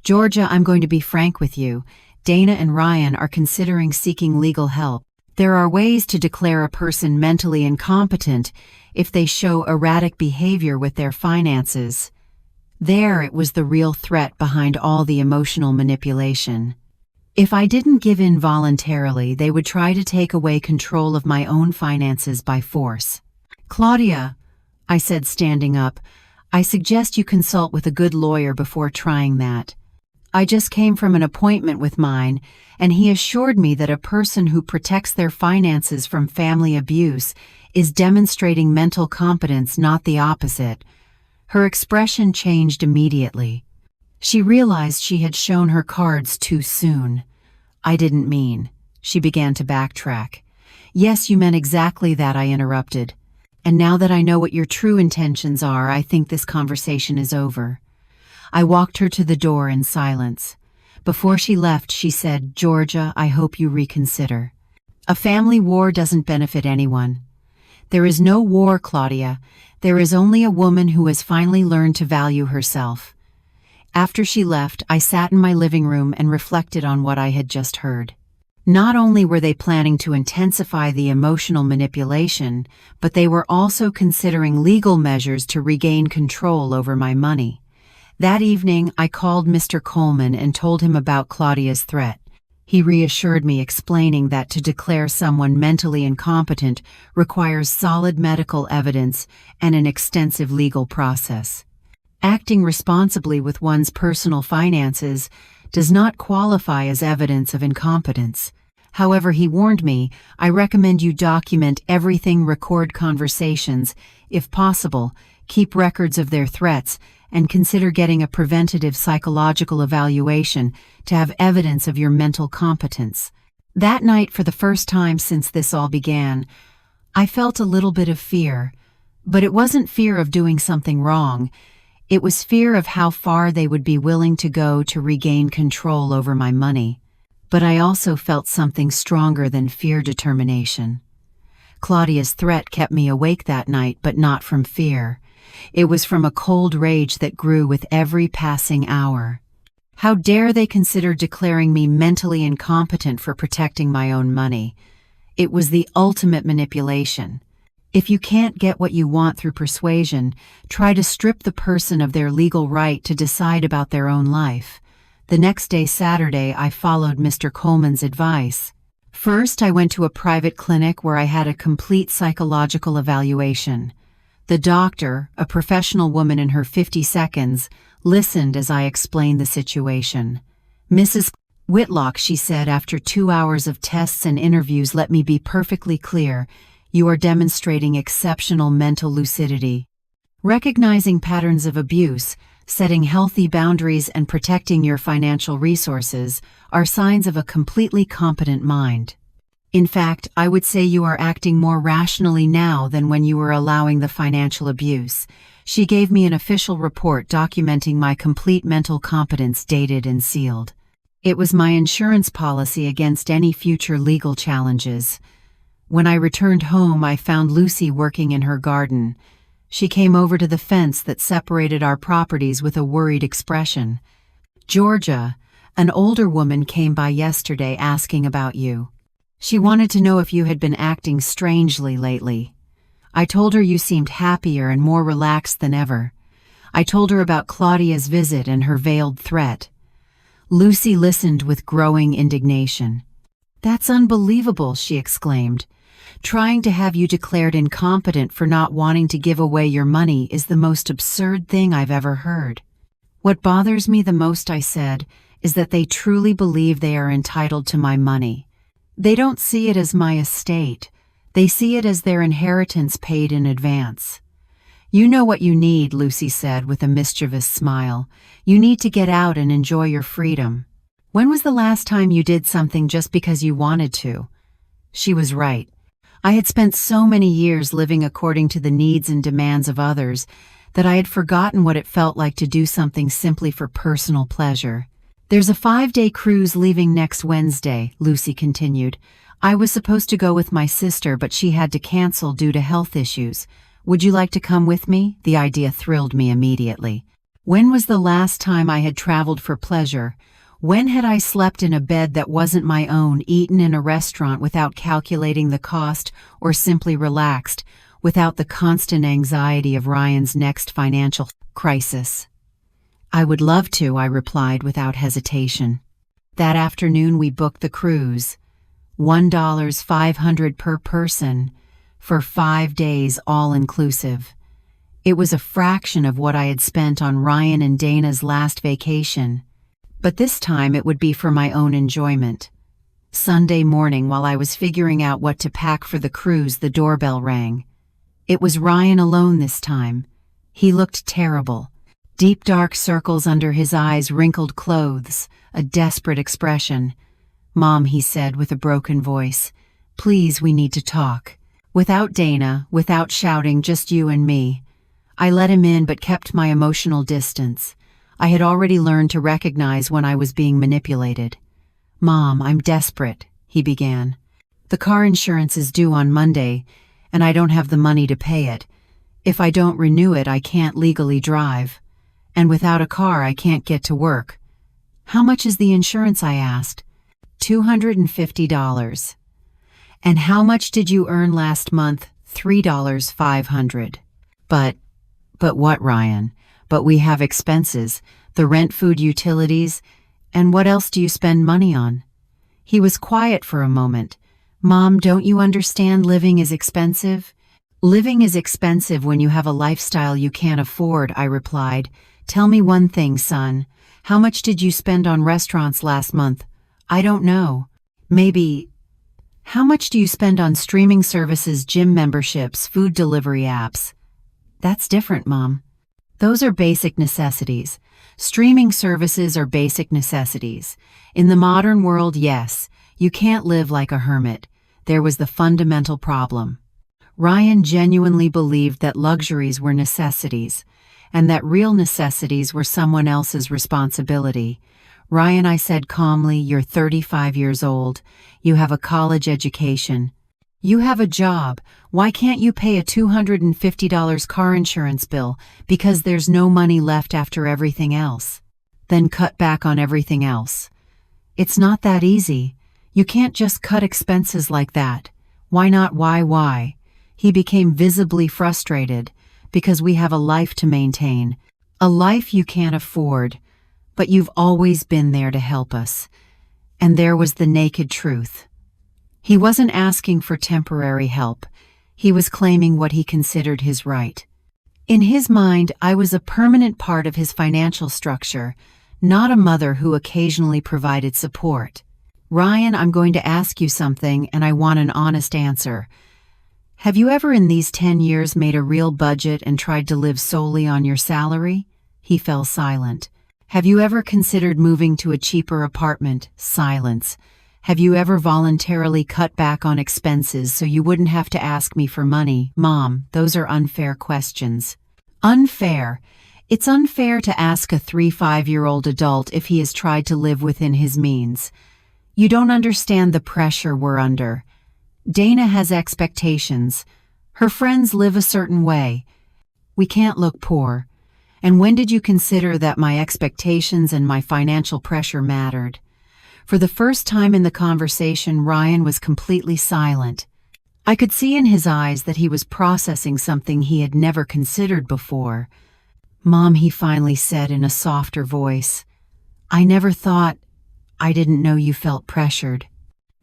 "Georgia, I'm going to be frank with you. Dana and Ryan are considering seeking legal help. There are ways to declare a person mentally incompetent if they show erratic behavior with their finances." There it was the real threat behind all the emotional manipulation. If I didn't give in voluntarily, they would try to take away control of my own finances by force. "Claudia," I said, standing up, "I suggest you consult with a good lawyer before trying that. I just came from an appointment with mine, and he assured me that a person who protects their finances from family abuse is demonstrating mental competence, not the opposite." Her expression changed immediately. She realized she had shown her cards too soon. "I didn't mean." She began to backtrack. "Yes, you meant exactly that," I interrupted. "And now that I know what your true intentions are, I think this conversation is over." I walked her to the door in silence. Before she left, she said, "Georgia, I hope you reconsider. A family war doesn't benefit anyone." "There is no war, Claudia. There is only a woman who has finally learned to value herself." After she left, I sat in my living room and reflected on what I had just heard. Not only were they planning to intensify the emotional manipulation, but they were also considering legal measures to regain control over my money. That evening, I called Mr. Coleman and told him about Claudia's threat. He reassured me, explaining that to declare someone mentally incompetent requires solid medical evidence and an extensive legal process. Acting responsibly with one's personal finances does not qualify as evidence of incompetence. However, he warned me, "I recommend you document everything, record conversations, if possible, keep records of their threats, and consider getting a preventative psychological evaluation to have evidence of your mental competence." That night, for the first time since this all began, I felt a little bit of fear, but it wasn't fear of doing something wrong. It was fear of how far they would be willing to go to regain control over my money. But I also felt something stronger than fear: determination. Claudia's threat kept me awake that night, but not from fear. It was from a cold rage that grew with every passing hour. How dare they consider declaring me mentally incompetent for protecting my own money? It was the ultimate manipulation. If you can't get what you want through persuasion, try to strip the person of their legal right to decide about their own life. The next day, Saturday, I followed Mr. Coleman's advice. First, I went to a private clinic where I had a complete psychological evaluation. The doctor, a professional woman in her 50s, listened as I explained the situation. "Mrs. Whitlock," she said, "after 2 hours of tests and interviews, let me be perfectly clear. You are demonstrating exceptional mental lucidity. Recognizing patterns of abuse, setting healthy boundaries, and protecting your financial resources are signs of a completely competent mind. In fact, I would say you are acting more rationally now than when you were allowing the financial abuse." She gave me an official report documenting my complete mental competence, dated and sealed. It was my insurance policy against any future legal challenges. When I returned home, I found Lucy working in her garden. She came over to the fence that separated our properties with a worried expression. "Georgia, an older woman came by yesterday asking about you. She wanted to know if you had been acting strangely lately. I told her you seemed happier and more relaxed than ever. I told her about Claudia's visit and her veiled threat." Lucy listened with growing indignation. "That's unbelievable," she exclaimed. "Trying to have you declared incompetent for not wanting to give away your money is the most absurd thing I've ever heard." "What bothers me the most," I said, "is that they truly believe they are entitled to my money. They don't see it as my estate. They see it as their inheritance paid in advance." "You know what you need," Lucy said with a mischievous smile. "You need to get out and enjoy your freedom. When was the last time you did something just because you wanted to?" She was right. I had spent so many years living according to the needs and demands of others that I had forgotten what it felt like to do something simply for personal pleasure. "There's a 5-day cruise leaving next Wednesday," Lucy continued. "I was supposed to go with my sister, but she had to cancel due to health issues. Would you like to come with me? The idea thrilled me immediately. When was the last time I had traveled for pleasure? When had I slept in a bed that wasn't my own, eaten in a restaurant without calculating the cost, or simply relaxed, without the constant anxiety of Ryan's next financial crisis? I would love to, I replied without hesitation. That afternoon we booked the cruise. $1,500 per person, for 5 days all-inclusive. It was a fraction of what I had spent on Ryan and Dana's last vacation. But this time it would be for my own enjoyment. Sunday morning, while I was figuring out what to pack for the cruise, the doorbell rang. It was Ryan alone this time. He looked terrible. Deep dark circles under his eyes, wrinkled clothes, a desperate expression. "Mom," he said with a broken voice, "please, we need to talk." Without Dana, without shouting, just you and me. I let him in but kept my emotional distance. I had already learned to recognize when I was being manipulated. "Mom, I'm desperate," he began. "The car insurance is due on Monday, and I don't have the money to pay it. If I don't renew it, I can't legally drive. And without a car, I can't get to work." "How much is the insurance?" I asked. $250. "And how much did you earn last month?" $3,500. But what, Ryan? But we have expenses, the rent, food, utilities, and what else do you spend money on? He was quiet for a moment. "Mom, don't you understand? Living is expensive." "Living is expensive when you have a lifestyle you can't afford," I replied. "Tell me one thing, son. How much did you spend on restaurants last month?" "I don't know. Maybe." "How much do you spend on streaming services, gym memberships, food delivery apps?" "That's different, Mom. Those are basic necessities. Streaming services are basic necessities. In the modern world, yes, you can't live like a hermit." There was the fundamental problem. Ryan genuinely believed that luxuries were necessities, and that real necessities were someone else's responsibility. "Ryan," I said calmly, "you're 35 years old. You have a college education. You have a job. Why can't you pay a $250 car insurance bill? Because there's no money left after everything else. Then cut back on everything else." "It's not that easy. You can't just cut expenses like that." "Why not? Why?" He became visibly frustrated. "Because we have a life to maintain. A life you can't afford. But you've always been there to help us." And there was the naked truth. He wasn't asking for temporary help. He was claiming what he considered his right. In his mind, I was a permanent part of his financial structure, not a mother who occasionally provided support. "Ryan, I'm going to ask you something, and I want an honest answer. Have you ever in these 10 years made a real budget and tried to live solely on your salary?" He fell silent. "Have you ever considered moving to a cheaper apartment?" Silence. "Have you ever voluntarily cut back on expenses so you wouldn't have to ask me for money?" "Mom, those are unfair questions." "Unfair? It's unfair to ask a 3-5-year-old adult if he has tried to live within his means. You don't understand the pressure we're under. Dana has expectations. Her friends live a certain way. We can't look poor. And when did you consider that my expectations and my financial pressure mattered?" For the first time in the conversation, Ryan was completely silent. I could see in his eyes that he was processing something he had never considered before. "Mom," he finally said in a softer voice, I didn't know you felt pressured."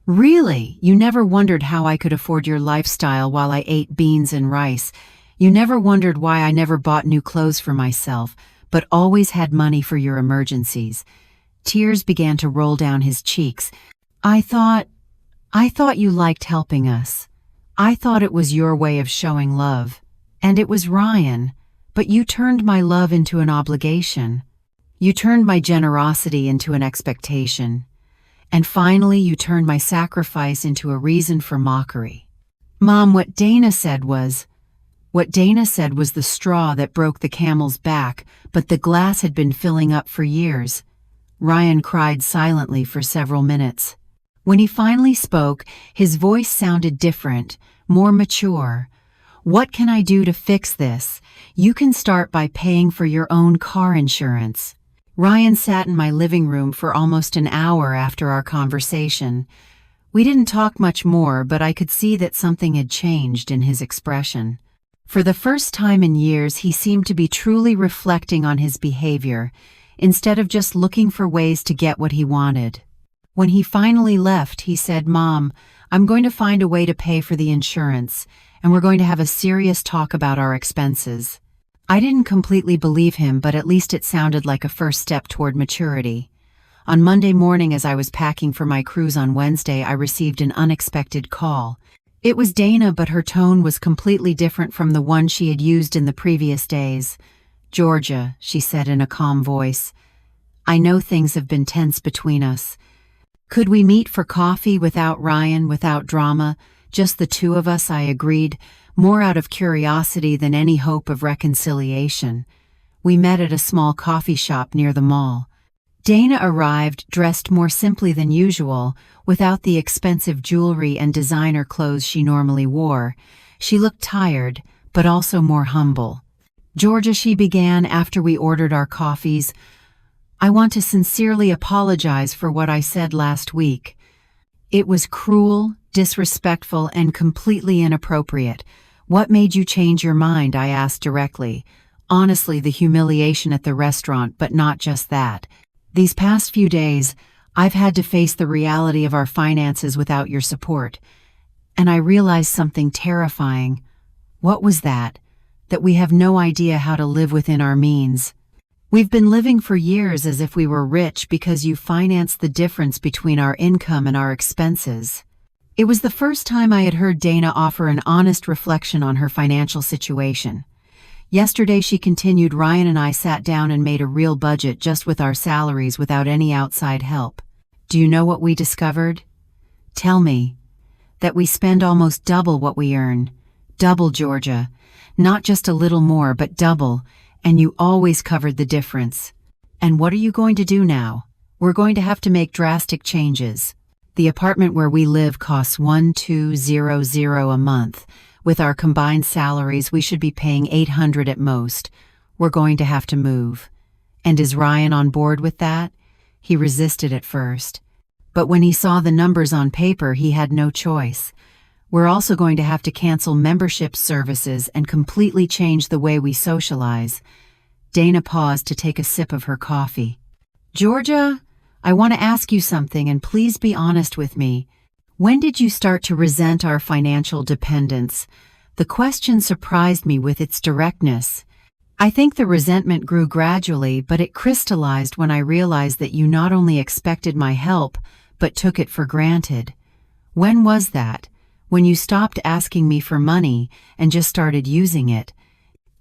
"Really? You never wondered how I could afford your lifestyle while I ate beans and rice? You never wondered why I never bought new clothes for myself, but always had money for your emergencies?" Tears began to roll down his cheeks. I thought you liked helping us. I thought it was your way of showing love. And it was Ryan. But you turned my love into an obligation. You turned my generosity into an expectation. And finally, you turned my sacrifice into a reason for mockery." "Mom, what Dana said was the straw that broke the camel's back, but the glass had been filling up for years." Ryan cried silently for several minutes. When he finally spoke, his voice sounded different, more mature. What can I do to fix this? You can start by paying for your own car insurance. Ryan sat in my living room for almost an hour after our conversation. We didn't talk much more, but I could see that something had changed in his expression. For the first time in years, he seemed to be truly reflecting on his behavior, instead of just looking for ways to get what he wanted. When he finally left, he said, "Mom, I'm going to find a way to pay for the insurance, and we're going to have a serious talk about our expenses." I didn't completely believe him, but at least it sounded like a first step toward maturity. On Monday morning, as I was packing for my cruise on Wednesday, I received an unexpected call. It was Dana, but her tone was completely different from the one she had used in the previous days. "Georgia," she said in a calm voice, "I know things have been tense between us. Could we meet for coffee without Ryan, without drama, just the two of us?" I agreed, more out of curiosity than any hope of reconciliation. We met at a small coffee shop near the mall. Dana arrived dressed more simply than usual, without the expensive jewelry and designer clothes she normally wore. She looked tired, but also more humble. "Georgia," she began after we ordered our coffees, "I want to sincerely apologize for what I said last week. It was cruel, disrespectful, and completely inappropriate." "What made you change your mind?" I asked directly. "Honestly, the humiliation at the restaurant, but not just that. These past few days, I've had to face the reality of our finances without your support. And I realized something terrifying." "What was that?" "That we have no idea how to live within our means. We've been living for years as if we were rich because you financed the difference between our income and our expenses." It was the first time I had heard Dana offer an honest reflection on her financial situation. Yesterday, she continued, "Ryan and I sat down and made a real budget just with our salaries without any outside help. Do you know what we discovered?" "Tell me." "That we spend almost double what we earn." "Double, Georgia. Not just a little more, but double, and you always covered the difference." "And what are you going to do now?" "We're going to have to make drastic changes. The apartment where we live costs $1,200 a month. With our combined salaries, we should be paying $800 at most. We're going to have to move." "And is Ryan on board with that?" "He resisted at first. But when he saw the numbers on paper, he had no choice. We're also going to have to cancel membership services and completely change the way we socialize." Dana paused to take a sip of her coffee. "Georgia, I want to ask you something, and please be honest with me. When did you start to resent our financial dependence?" The question surprised me with its directness. I think the resentment grew gradually, but it crystallized when I realized that you not only expected my help, but took it for granted. "When was that?" "When you stopped asking me for money and just started using it.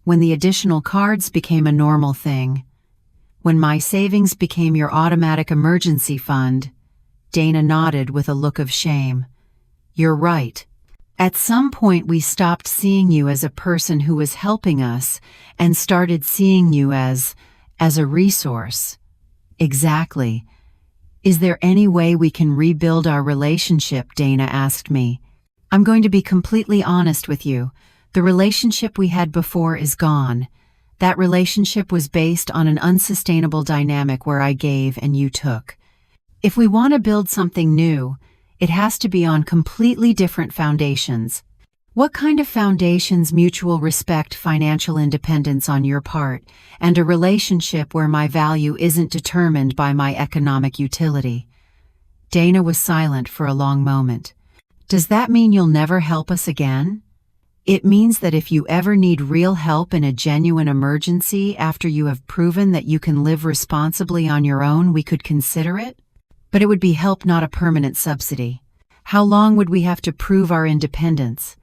When the additional cards became a normal thing. When my savings became your automatic emergency fund." Dana nodded with a look of shame. "You're right. At some point we stopped seeing you as a person who was helping us and started seeing you as a resource." "Exactly. Is there any way we can rebuild our relationship?" Dana asked me. "I'm going to be completely honest with you. The relationship we had before is gone. That relationship was based on an unsustainable dynamic where I gave and you took. If we want to build something new, it has to be on completely different foundations." "What kind of foundations?" "Mutual respect, financial independence on your part, and a relationship where my value isn't determined by my economic utility." Dana was silent for a long moment. "Does that mean you'll never help us again?" "It means that if you ever need real help in a genuine emergency after you have proven that you can live responsibly on your own, we could consider it. But it would be help, not a permanent subsidy." "How long would we have to prove our independence?"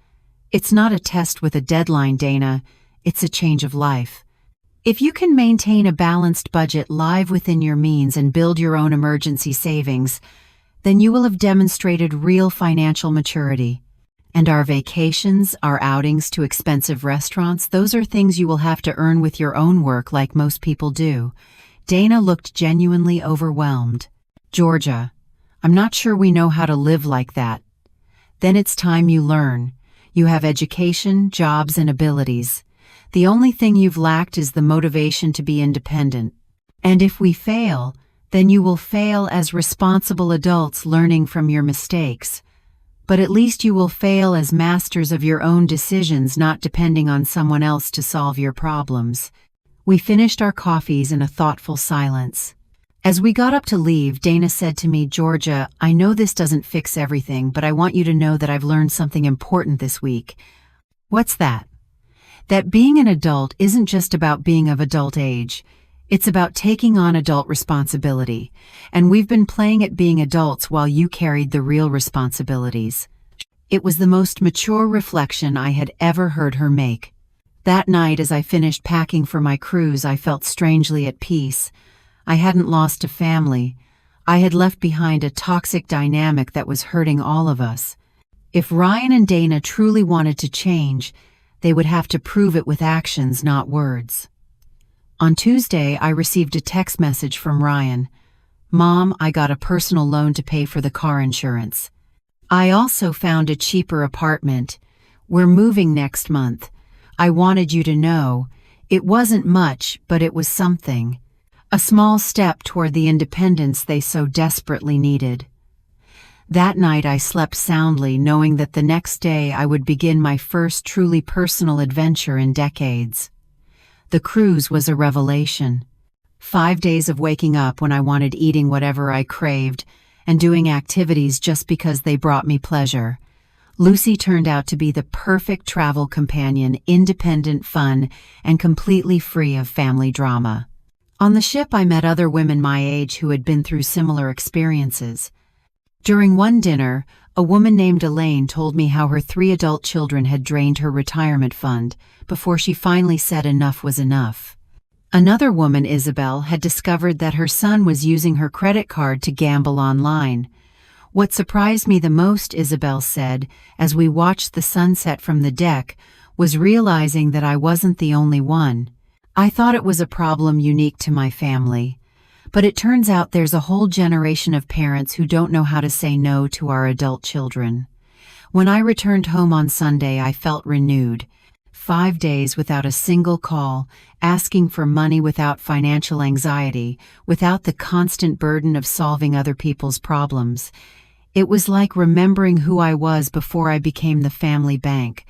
"It's not a test with a deadline, Dana. It's a change of life. If you can maintain a balanced budget, live within your means, and build your own emergency savings, then you will have demonstrated real financial maturity. And our vacations, our outings to expensive restaurants, those are things you will have to earn with your own work like most people do." Dana looked genuinely overwhelmed. "Georgia, I'm not sure we know how to live like that." "Then it's time you learn. You have education, jobs, and abilities. The only thing you've lacked is the motivation to be independent. And if we fail, then you will fail as responsible adults learning from your mistakes. But at least you will fail as masters of your own decisions, not depending on someone else to solve your problems. We finished our coffees in a thoughtful silence. As we got up to leave, Dana said to me, "Georgia, I know this doesn't fix everything, but I want you to know that I've learned something important this week." "What's that?" "That being an adult isn't just about being of adult age. It's about taking on adult responsibility. And we've been playing at being adults while you carried the real responsibilities." It was the most mature reflection I had ever heard her make. That night, as I finished packing for my cruise, I felt strangely at peace. I hadn't lost a family. I had left behind a toxic dynamic that was hurting all of us. If Ryan and Dana truly wanted to change, they would have to prove it with actions, not words. On Tuesday, I received a text message from Ryan. "Mom, I got a personal loan to pay for the car insurance. I also found a cheaper apartment. We're moving next month. I wanted you to know. It wasn't much, but it was something. A small step toward the independence they so desperately needed." That night I slept soundly, knowing that the next day I would begin my first truly personal adventure in decades. The cruise was a revelation. 5 days of waking up when I wanted, eating whatever I craved, and doing activities just because they brought me pleasure. Lucy turned out to be the perfect travel companion, independent, fun, and completely free of family drama. On the ship, I met other women my age who had been through similar experiences. During one dinner, a woman named Elaine told me how her 3 adult children had drained her retirement fund before she finally said enough was enough. Another woman, Isabel, had discovered that her son was using her credit card to gamble online. "What surprised me the most," Isabel said, as we watched the sunset from the deck, "was realizing that I wasn't the only one. I thought it was a problem unique to my family. But it turns out there's a whole generation of parents who don't know how to say no to our adult children." When I returned home on Sunday, I felt renewed. 5 days without a single call, asking for money without financial anxiety, without the constant burden of solving other people's problems. It was like remembering who I was before I became the family bank.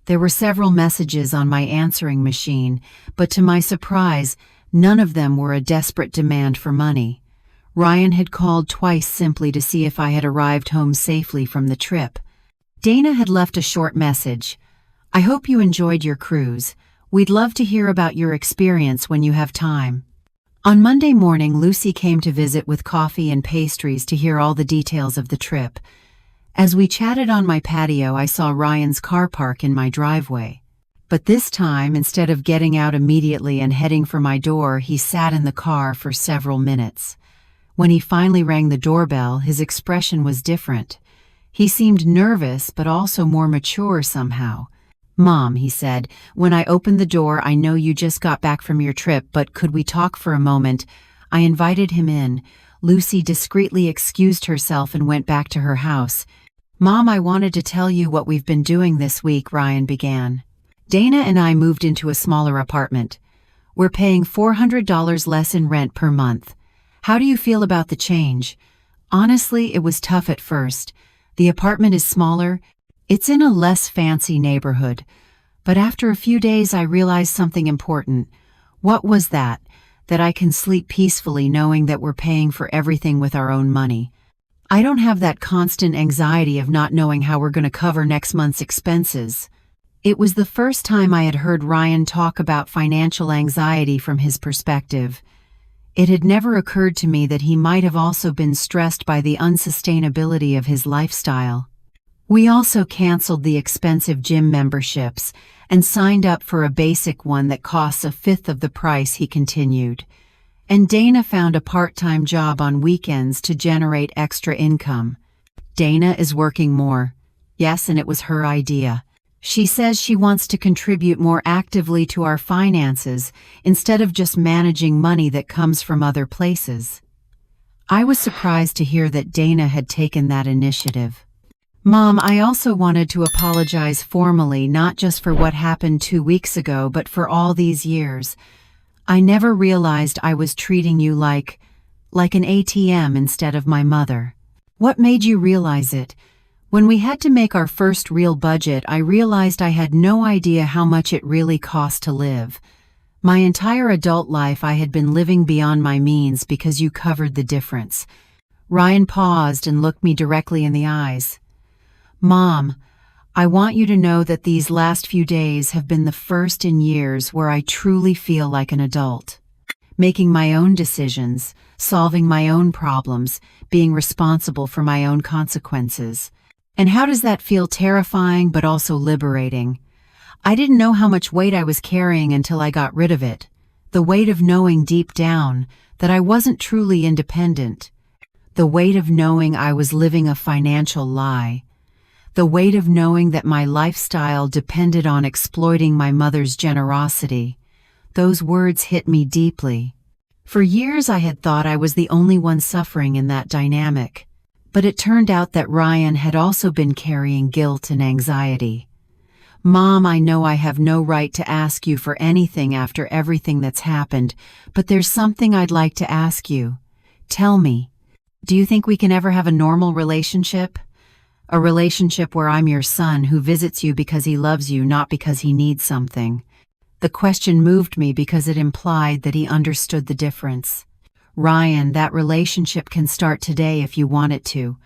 There were several messages on my answering machine, but to my surprise, none of them were a desperate demand for money. Ryan had called twice simply to see if I had arrived home safely from the trip. Dana had left a short message. "I hope you enjoyed your cruise. We'd love to hear about your experience when you have time." On Monday morning, Lucy came to visit with coffee and pastries to hear all the details of the trip. As we chatted on my patio, I saw Ryan's car park in my driveway. But this time, instead of getting out immediately and heading for my door, he sat in the car for several minutes. When he finally rang the doorbell, his expression was different. He seemed nervous, but also more mature somehow. "Mom," he said, "when I opened the door, I know you just got back from your trip, but could we talk for a moment?" I invited him in. Lucy discreetly excused herself and went back to her house. "Mom, I wanted to tell you what we've been doing this week," Ryan began. "Dana and I moved into a smaller apartment. We're paying $400 less in rent per month. How do you feel about the change?" Honestly, it was tough at first. The apartment is smaller. It's in a less fancy neighborhood. But after a few days, I realized something important. What was that? That I can sleep peacefully knowing that we're paying for everything with our own money. I don't have that constant anxiety of not knowing how we're going to cover next month's expenses. It was the first time I had heard Ryan talk about financial anxiety from his perspective. It had never occurred to me that he might have also been stressed by the unsustainability of his lifestyle. We also canceled the expensive gym memberships and signed up for a basic one that costs a fifth of the price, he continued. And Dana found a part-time job on weekends to generate extra income. Dana is working more. Yes, and it was her idea. She says she wants to contribute more actively to our finances instead of just managing money that comes from other places. I was surprised to hear that Dana had taken that initiative. Mom, I also wanted to apologize formally, not just for what happened 2 weeks ago, but for all these years. I never realized I was treating you like an ATM instead of my mother. What made you realize it? When we had to make our first real budget, I realized I had no idea how much it really cost to live. My entire adult life I had been living beyond my means because you covered the difference. Ryan paused and looked me directly in the eyes. Mom, I want you to know that these last few days have been the first in years where I truly feel like an adult. Making my own decisions, solving my own problems, being responsible for my own consequences. And how does that feel? Terrifying, but also liberating. I didn't know how much weight I was carrying until I got rid of it. The weight of knowing deep down that I wasn't truly independent. The weight of knowing I was living a financial lie. The weight of knowing that my lifestyle depended on exploiting my mother's generosity. Those words hit me deeply. For years I had thought I was the only one suffering in that dynamic. But it turned out that Ryan had also been carrying guilt and anxiety. Mom, I know I have no right to ask you for anything after everything that's happened, but there's something I'd like to ask you. Tell me, do you think we can ever have a normal relationship? A relationship where I'm your son who visits you because he loves you, not because he needs something. The question moved me because it implied that he understood the difference. Ryan, that relationship can start today if you want it to.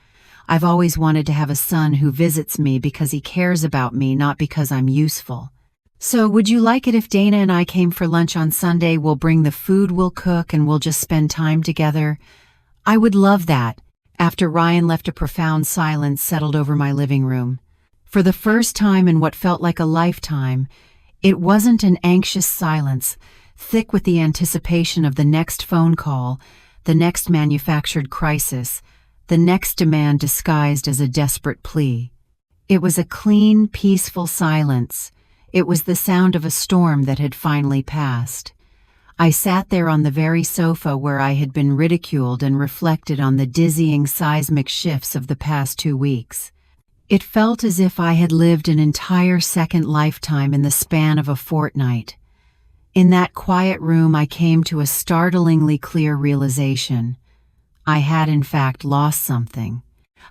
I've always wanted to have a son who visits me because he cares about me, not because I'm useful. So would you like it if Dana and I came for lunch on Sunday? We'll bring the food, we'll cook, and we'll just spend time together. I would love that. After Ryan left, a profound silence settled over my living room. For the first time in what felt like a lifetime, it wasn't an anxious silence, thick with the anticipation of the next phone call, the next manufactured crisis, the next demand disguised as a desperate plea. It was a clean, peaceful silence. It was the sound of a storm that had finally passed. I sat there on the very sofa where I had been ridiculed and reflected on the dizzying seismic shifts of the past 2 weeks. It felt as if I had lived an entire second lifetime in the span of a fortnight. In that quiet room, I came to a startlingly clear realization. I had in fact lost something.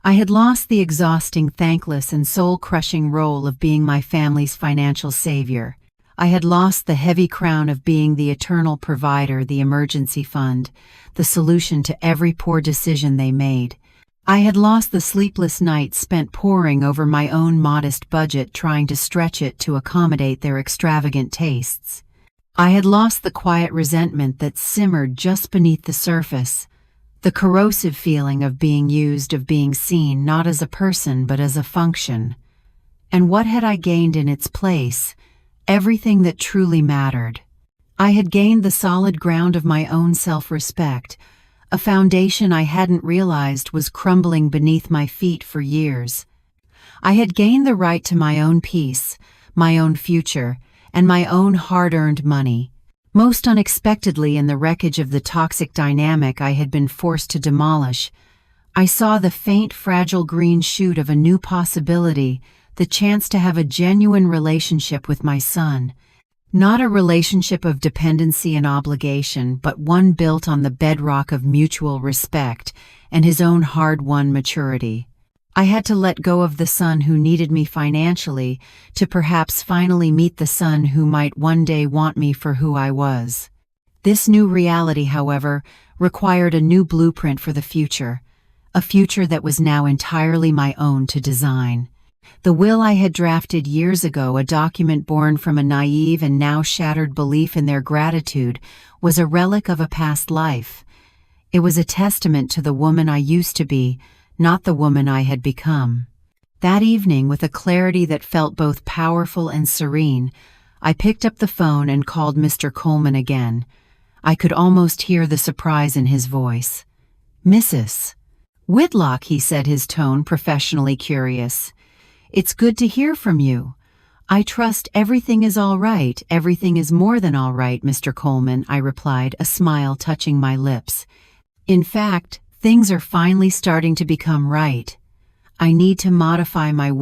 I had lost the exhausting, thankless, and soul-crushing role of being my family's financial savior. I had lost the heavy crown of being the eternal provider, the emergency fund, the solution to every poor decision they made. I had lost the sleepless nights spent poring over my own modest budget, trying to stretch it to accommodate their extravagant tastes. I had lost the quiet resentment that simmered just beneath the surface, the corrosive feeling of being used, of being seen not as a person but as a function. And what had I gained in its place? Everything that truly mattered. I had gained the solid ground of my own self-respect, a foundation I hadn't realized was crumbling beneath my feet for years. I had gained the right to my own peace, my own future, and my own hard-earned money. Most unexpectedly, in the wreckage of the toxic dynamic I had been forced to demolish, I saw the faint, fragile green shoot of a new possibility, the chance to have a genuine relationship with my son. Not a relationship of dependency and obligation, but one built on the bedrock of mutual respect and his own hard-won maturity. I had to let go of the son who needed me financially to perhaps finally meet the son who might one day want me for who I was. This new reality, however, required a new blueprint for the future, a future that was now entirely my own to design. The will I had drafted years ago, a document born from a naive and now shattered belief in their gratitude, was a relic of a past life. It was a testament to the woman I used to be, not the woman I had become. That evening, with a clarity that felt both powerful and serene, I picked up the phone and called Mr. Coleman again. I could almost hear the surprise in his voice. "Mrs. Whitlock," he said, his tone professionally curious. "It's good to hear from you. I trust everything is all right." "Everything is more than all right, Mr. Coleman," I replied, a smile touching my lips. "In fact, things are finally starting to become right. I need to modify my will